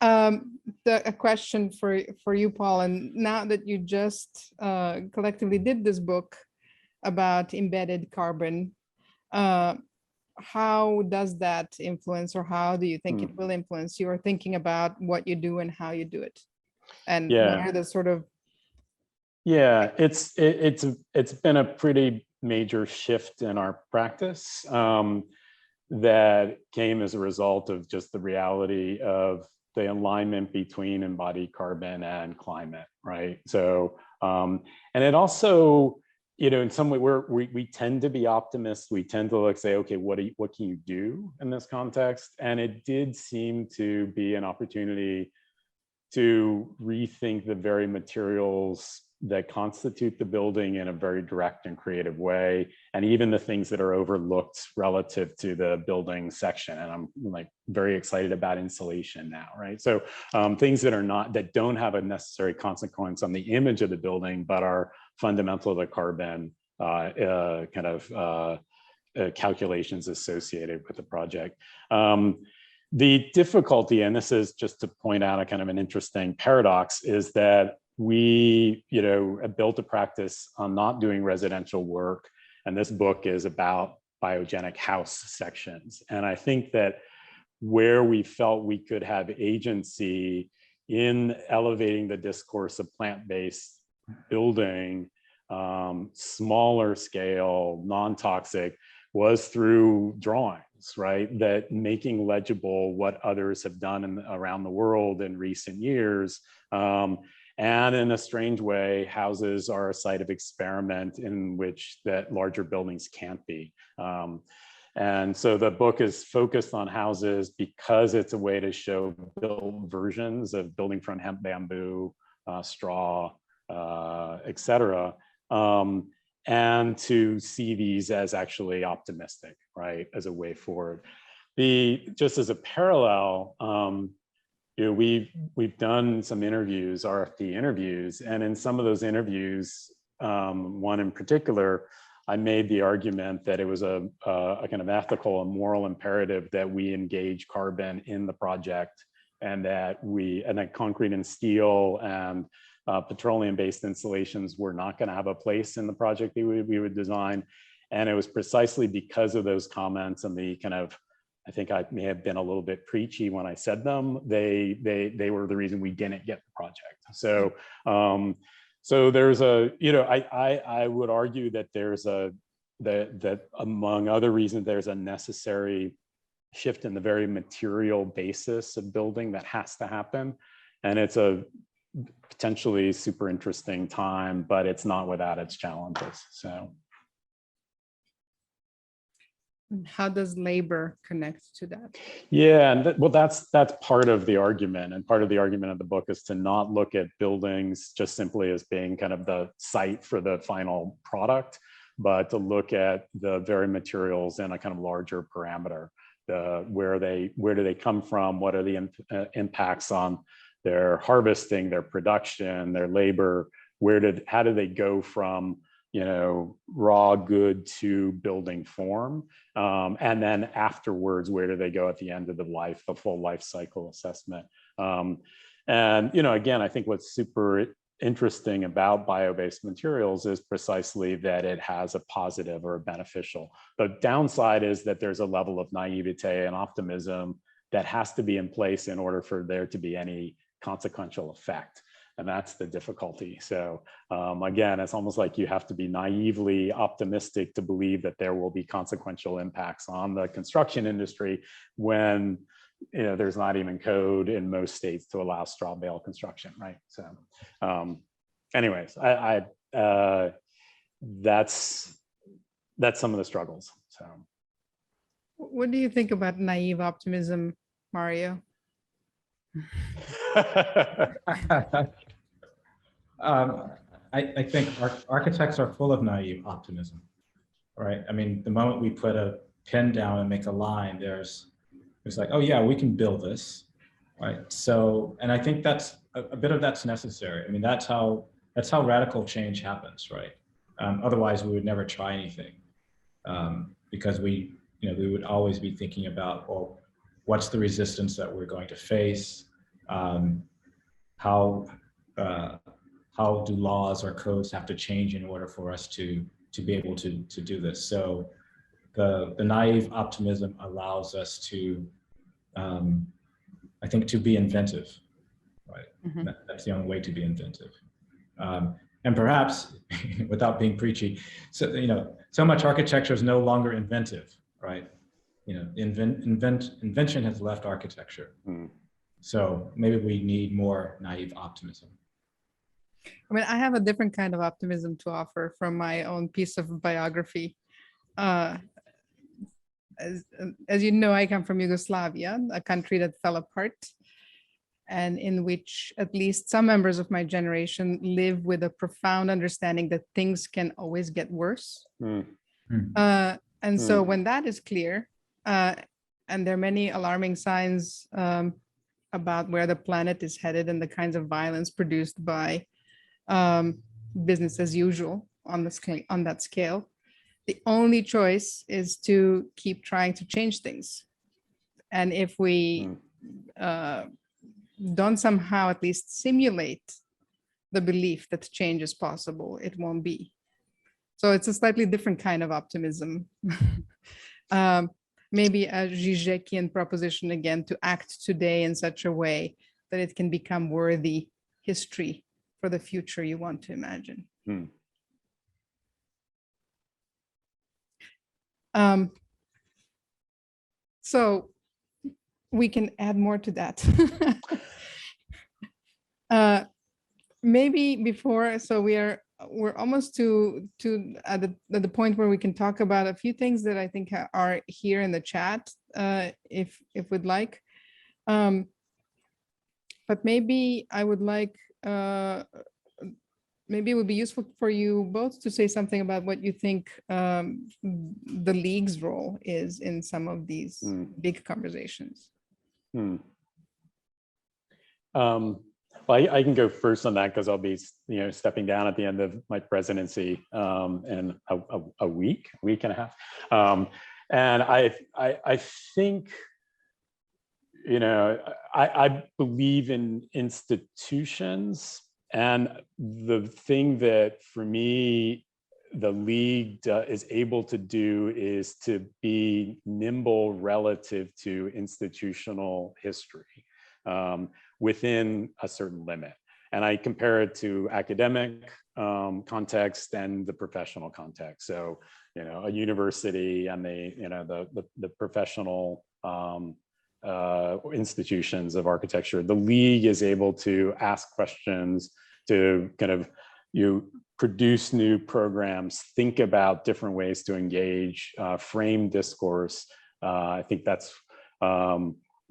A question for you, Paul, and now that you just collectively did this book about embedded carbon, how does that influence, or how do you think it will influence your thinking about what you do and how you do it? And what are the sort of... Yeah, it's been a pretty major shift in our practice that came as a result of just the reality of the alignment between embodied carbon and climate, right? So, and it also, in some way, we tend to be optimists. We tend to say, okay, what can you do in this context? And it did seem to be an opportunity to rethink the very materials that constitute the building in a very direct and creative way, and even the things that are overlooked relative to the building section. And I'm like very excited about insulation now, right? So things that don't have a necessary consequence on the image of the building, but are fundamental to the carbon calculations associated with the project. The difficulty, and this is just to point out a kind of an interesting paradox, is that we, built a practice on not doing residential work, and this book is about biogenic house sections. And I think that where we felt we could have agency in elevating the discourse of plant-based building, smaller scale, non-toxic, was through drawings, right? That making legible what others have done around the world in recent years. And in a strange way, houses are a site of experiment in which that larger buildings can't be. And so the book is focused on houses because it's a way to show built versions of building from hemp, bamboo, straw, et cetera. And to see these as actually optimistic, right, as a way forward. Just as a parallel, we've done some interviews, RFP interviews, and in some of those interviews, one in particular, I made the argument that it was a kind of ethical and moral imperative that we engage carbon in the project, and that concrete and steel and petroleum-based installations were not going to have a place in the project that we would design. And it was precisely because of those comments and the kind of, I think I may have been a little bit preachy when I said them. They were the reason we didn't get the project. So so there's I would argue that there's that among other reasons, there's a necessary shift in the very material basis of building that has to happen. And it's a potentially super interesting time, but it's not without its challenges. So. How does labor connect to that? Yeah, and that's part of the argument, and part of the argument of the book is to not look at buildings just simply as being kind of the site for the final product, but to look at the very materials in a kind of larger parameter. Where do they come from? What are the impacts on their harvesting, their production, their labor? How do they go from raw good to building form? And then afterwards, where do they go at the end of the life, the full life cycle assessment? And, again, I think what's super interesting about bio-based materials is precisely that it has a positive or a beneficial. The downside is that there's a level of naivete and optimism that has to be in place in order for there to be any consequential effect. And that's the difficulty. So again, it's almost like you have to be naively optimistic to believe that there will be consequential impacts on the construction industry when there's not even code in most states to allow straw bale construction, right? So anyways, that's some of the struggles. So, what do you think about naive optimism, Mario? I think architects are full of naive optimism, right? I mean, the moment we put a pen down and make a line, it's like, oh yeah, we can build this, right? So, and I think that's a bit of that's necessary. I mean, that's how radical change happens, right? Otherwise, we would never try anything, because we would always be thinking about, well, what's the resistance that we're going to face? How do laws or codes have to change in order for us to be able to do this? So the naive optimism allows us to, I think, to be inventive, right? Mm-hmm. That's the only way to be inventive. And perhaps, without being preachy, so much architecture is no longer inventive, right? Invention has left architecture. Mm. So maybe we need more naive optimism. I mean, I have a different kind of optimism to offer from my own piece of biography. As you know, I come from Yugoslavia, a country that fell apart, and in which at least some members of my generation live with a profound understanding that things can always get worse. Mm. And so when that is clear, and there are many alarming signs about where the planet is headed and the kinds of violence produced by business as usual on that scale, the only choice is to keep trying to change things. And if we don't somehow at least simulate the belief that change is possible, it won't be. So it's a slightly different kind of optimism. Maybe a Žižekian proposition again, to act today in such a way that it can become worthy history for the future you want to imagine. So we can add more to that. Maybe before, so we're almost to at the point where we can talk about a few things that I think are here in the chat, if we'd like. But maybe I would like, maybe it would be useful for you both to say something about what you think the League's role is in some of these big conversations. Well, I can go first on that because I'll be, stepping down at the end of my presidency in a week and a half. And I think, I believe in institutions, and the thing that for me the League is able to do is to be nimble relative to institutional history. Within a certain limit. And I compare it to academic context and the professional context. So, a university and the professional institutions of architecture, the League is able to ask questions, to kind of produce new programs, think about different ways to engage, frame discourse. I think that's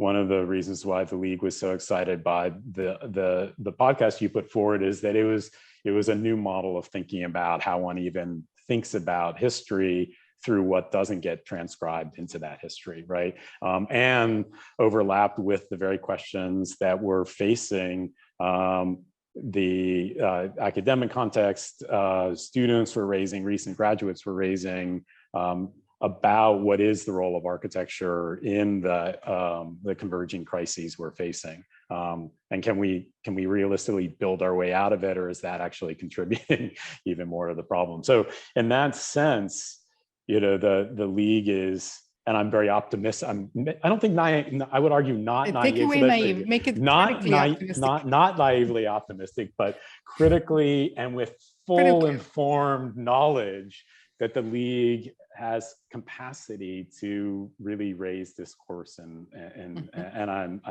one of the reasons why the League was so excited by the podcast you put forward, is that it was a new model of thinking about how one even thinks about history through what doesn't get transcribed into that history, right? And overlapped with the very questions that we're facing. The academic context, students were raising, recent graduates were raising, about what is the role of architecture in the converging crises we're facing, and can we realistically build our way out of it, or is that actually contributing even more to the problem? So in that sense, the League is, and I'm very optimistic. I don't think I would argue not naive. Take away naive, make it not naively optimistic, but critically and with full informed knowledge that the League has capacity to really raise discourse, and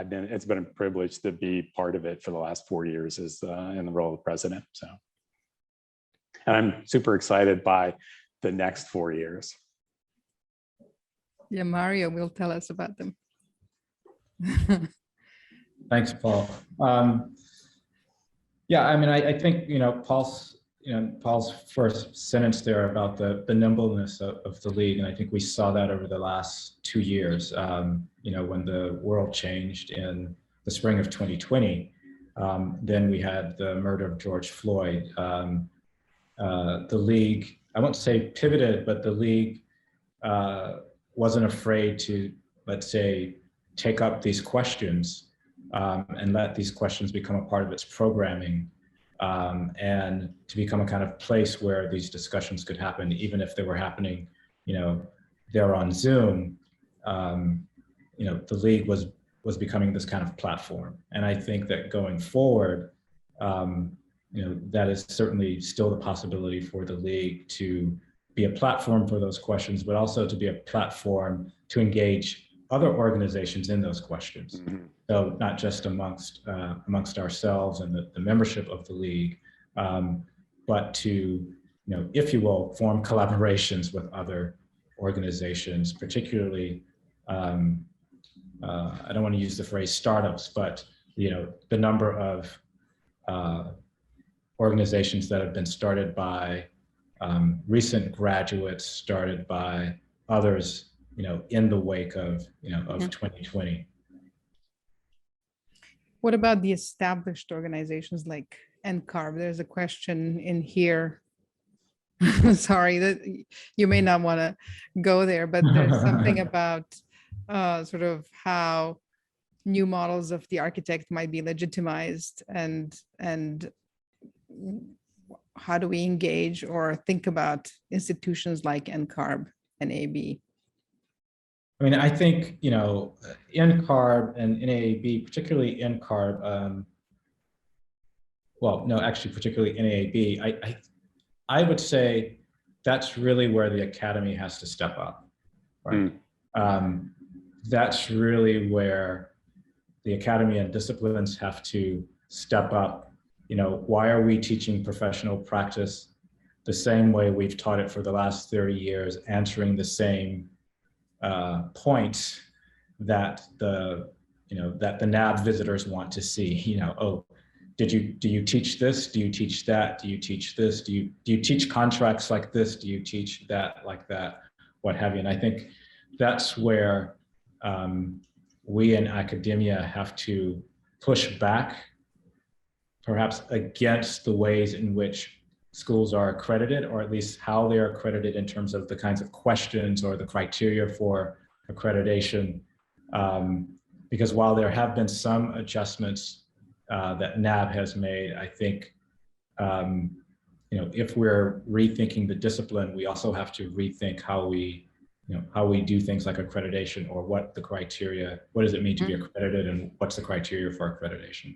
it's been a privilege to be part of it for the last 4 years as in the role of president. So And I'm super excited by the next 4 years. Yeah, Mario will tell us about them. Thanks, Paul. Yeah, I mean, I think, Paul's first sentence there about the nimbleness of the league, and I think we saw that over the last 2 years, when the world changed in the spring of 2020, then we had the murder of George Floyd. The league, I won't say pivoted, but the league wasn't afraid to, let's say, take up these questions and let these questions become a part of its programming, and to become a kind of place where these discussions could happen, even if they were happening, there on Zoom. The league was becoming this kind of platform, and I think that going forward, that is certainly still the possibility for the league to be a platform for those questions, but also to be a platform to engage other organizations in those questions. Mm-hmm. So not just amongst ourselves and the membership of the league, but to, if you will, form collaborations with other organizations, particularly, I don't want to use the phrase startups, but the number of organizations that have been started by recent graduates, started by others, in the wake of 2020. What about the established organizations like NCARB? There's a question in here. Sorry that you may not want to go there, but there's something about sort of how new models of the architect might be legitimized, and how do we engage or think about institutions like NCARB and AB? I mean, I think, NCARB and NAAB, particularly NCARB, particularly NAAB, I would say that's really where the academy has to step up, right? That's really where the academy and disciplines have to step up. Why are we teaching professional practice the same way we've taught it for the last 30 years, answering the same points that the NAB visitors want to see? Do you teach this? Do you teach that? Do you teach this? Do you teach contracts like this? Do you teach that like that? What have you? And I think that's where we in academia have to push back, perhaps against the ways in which schools are accredited, or at least how they are accredited in terms of the kinds of questions or the criteria for accreditation. Because while there have been some adjustments that NAB has made, I think, if we're rethinking the discipline, we also have to rethink how we do things like accreditation, or what does it mean to be accredited, and what's the criteria for accreditation?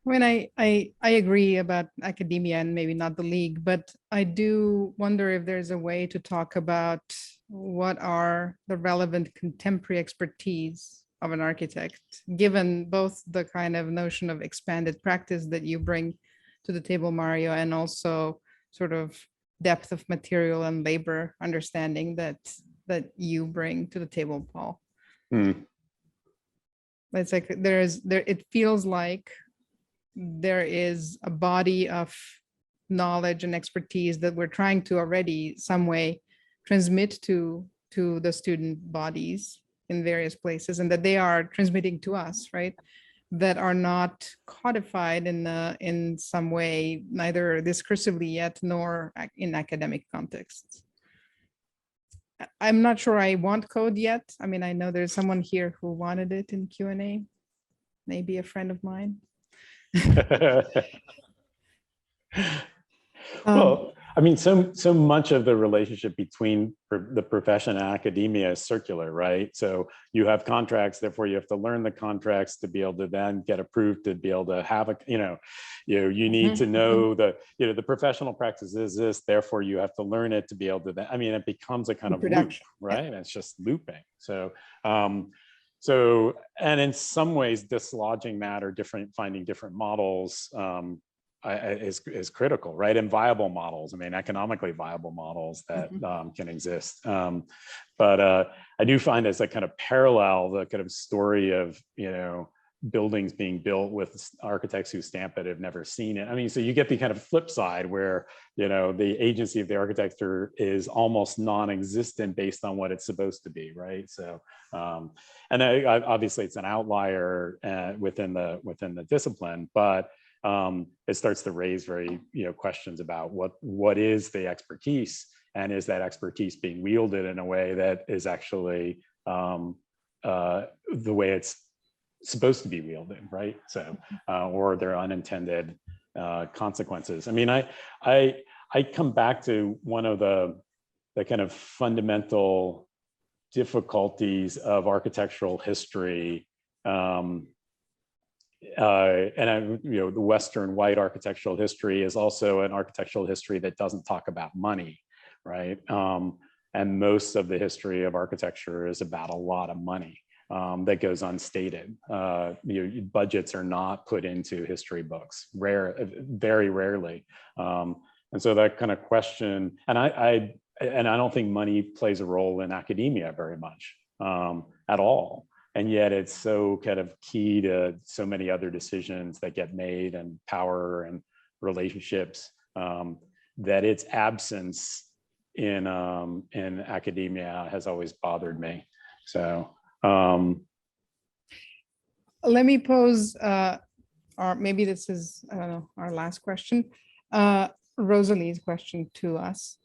I mean, I agree about academia and maybe not the league, but I do wonder if there's a way to talk about what are the relevant contemporary expertise of an architect, given both the kind of notion of expanded practice that you bring to the table, Mario, and also sort of depth of material and labor understanding that you bring to the table, Paul. It's like it feels like there is a body of knowledge and expertise that we're trying to already some way transmit to the student bodies in various places, and that they are transmitting to us, right? That are not codified in some way, neither discursively yet, nor in academic contexts. I'm not sure I want code yet. I mean, I know there's someone here who wanted it in Q&A, maybe a friend of mine. Well, I mean, so much of the relationship between the profession and academia is circular, right? So you have contracts, therefore you have to learn the contracts to be able to then get approved, to be able to have you need to know the professional practice is this, therefore you have to learn it to be able to, it becomes a kind of loop, right? And it's just looping. So, and in some ways dislodging that, or finding different models, is critical, right? And viable models. I mean, economically viable models that can exist. But I do find as a kind of parallel, the kind of story of, you know, buildings being built with architects who stamp it have never seen it. I mean, so you get the kind of flip side where, you know, the agency of the architecture is almost non-existent based on what it's supposed to be, right? So, and obviously it's an outlier within the discipline, but it starts to raise very, you know, questions about what is the expertise, and is that expertise being wielded in a way that is actually the way it's supposed to be wielded, right? So, or there are unintended consequences. I mean, I come back to one of the kind of fundamental difficulties of architectural history, and you know, the Western white architectural history is also an architectural history that doesn't talk about money, right? And most of the history of architecture is about a lot of money. That goes unstated. Budgets are not put into history books, very rarely. And so that kind of question, and I don't think money plays a role in academia very much at all. And yet it's so kind of key to so many other decisions that get made, and power and relationships, that its absence in academia has always bothered me. So. Let me pose, or maybe this is, I don't know, our last question, Rosalie's question to us,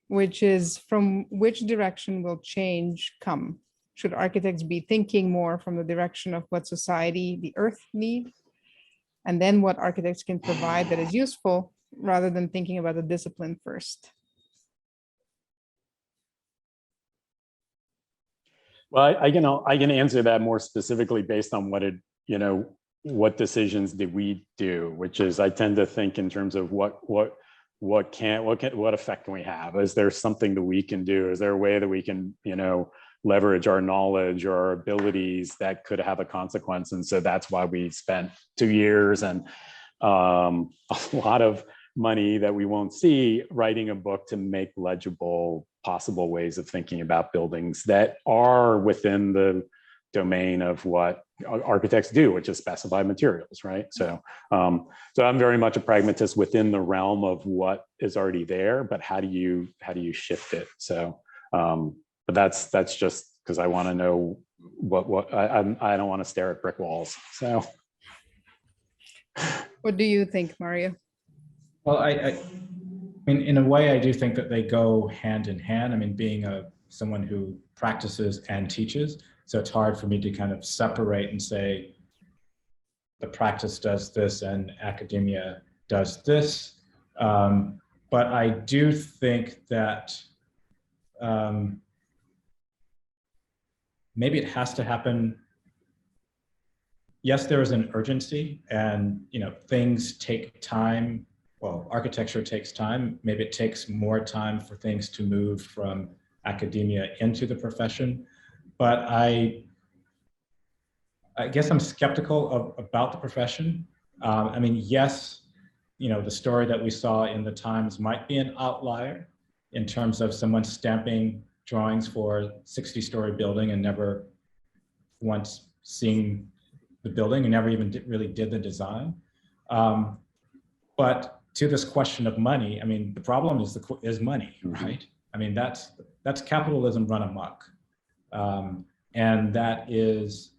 which is, from which direction will change come? Should architects be thinking more from the direction of what society, the earth need, and then what architects can provide that is useful, rather than thinking about the discipline first? Well, I can answer that more specifically based on what decisions did we do, which is, I tend to think in terms of what effect can we have? Is there something that we can do? Is there a way that we can, you know, leverage our knowledge or our abilities that could have a consequence? And so that's why we spent 2 years and a lot of money that we won't see writing a book to make legible possible ways of thinking about buildings that are within the domain of what architects do, which is specify materials, right? So, so I'm very much a pragmatist within the realm of what is already there, but how do you shift it? So, but that's just because I want to know I don't want to stare at brick walls. So, What do you think, Mario? Well, I mean, in a way, I do think that they go hand in hand. I mean, being someone who practices and teaches, so it's hard for me to kind of separate and say the practice does this and academia does this. But I do think that maybe it has to happen. Yes, there is an urgency, and things take time. Well, architecture takes time. Maybe it takes more time for things to move from academia into the profession. But I guess I'm skeptical about the profession. I mean, yes, the story that we saw in the Times might be an outlier in terms of someone stamping drawings for a 60-story building and never once seeing the building and never even really did the design. But to this question of money, I mean, the problem is money, right? I mean, that's capitalism run amok. And that's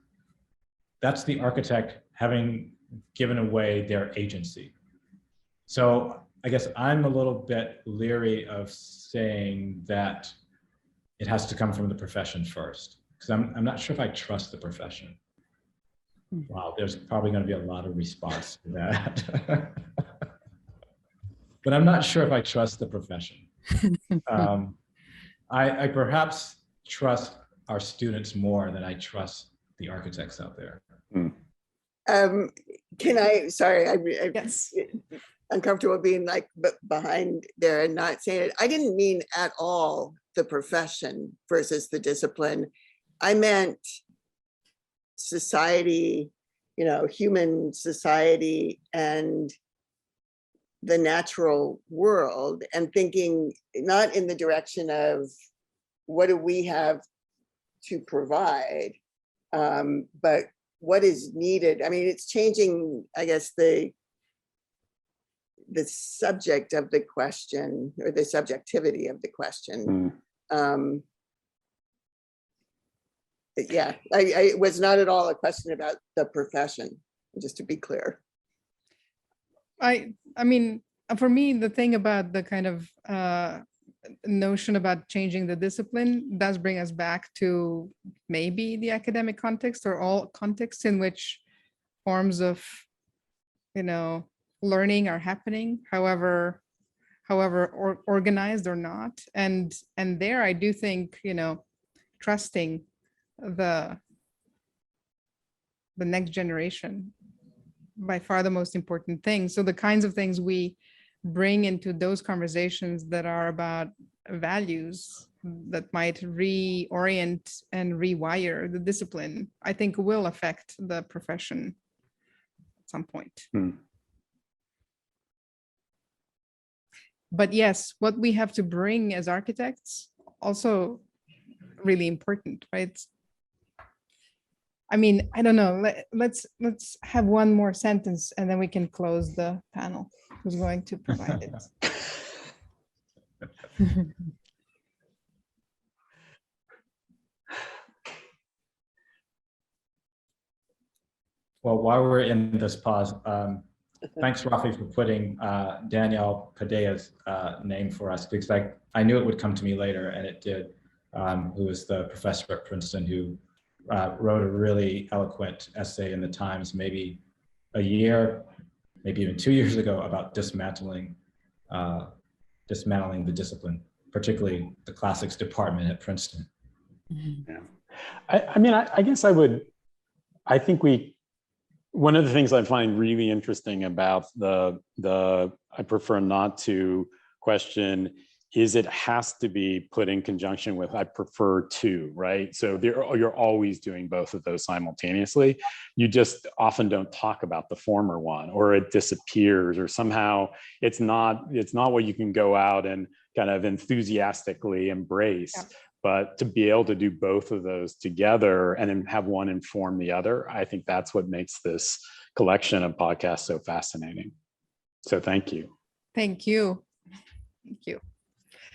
the architect having given away their agency. So I guess I'm a little bit leery of saying that it has to come from the profession first, because I'm not sure if I trust the profession. Wow, there's probably going to be a lot of response to that. But I'm not sure if I trust the profession. I perhaps trust our students more than I trust the architects out there. Can I, sorry, I'm Yes. uncomfortable being like behind there and not saying it. I didn't mean at all the profession versus the discipline. I meant society, human society, and the natural world and thinking not in the direction of what do we have to provide, but what is needed. I mean, it's changing, I guess, the subject of the question or the subjectivity of the question. Yeah, it was not at all a question about the profession, just to be clear. I mean, for me, the thing about the kind of notion about changing the discipline does bring us back to maybe the academic context or all contexts in which forms of, learning are happening, however organized or not. And there I do think, trusting the next generation, by far the most important thing. So the kinds of things we bring into those conversations that are about values that might reorient and rewire the discipline, I think will affect the profession at some point. But yes, what we have to bring as architects also really important, right? I mean, I don't know. Let's have one more sentence and then we can close the panel. Who's going to provide it? Well, while we're in this pause, thanks, Rafi, for putting Danielle Padea's name for us, because I knew it would come to me later, and it did, who is the professor at Princeton who wrote a really eloquent essay in the Times, maybe a year, maybe even 2 years ago, about dismantling the discipline, particularly the classics department at Princeton. Yeah, I mean, I guess I think one of the things I find really interesting about the I prefer not to question is it has to be put in conjunction with I prefer to, right? So you're always doing both of those simultaneously. You just often don't talk about the former one, or it disappears, or somehow it's not what you can go out and kind of enthusiastically embrace. Yeah. But to be able to do both of those together and then have one inform the other, I think that's what makes this collection of podcasts so fascinating. So thank you. Thank you. Thank you.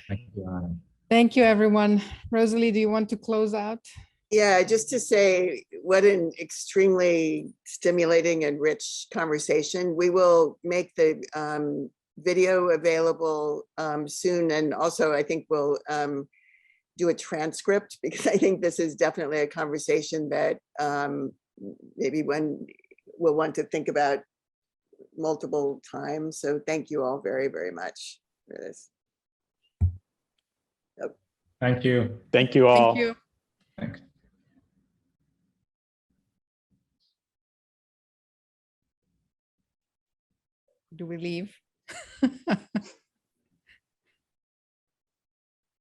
Thank you, Ana. Thank you, everyone. Rosalie, do you want to close out? Yeah, just to say what an extremely stimulating and rich conversation. We will make the video available soon. And also, I think we'll do a transcript, because I think this is definitely a conversation that maybe one will want to think about multiple times. So thank you all very, very much for this. Thank you. Thank you all. Thank you. Thanks. Do we leave?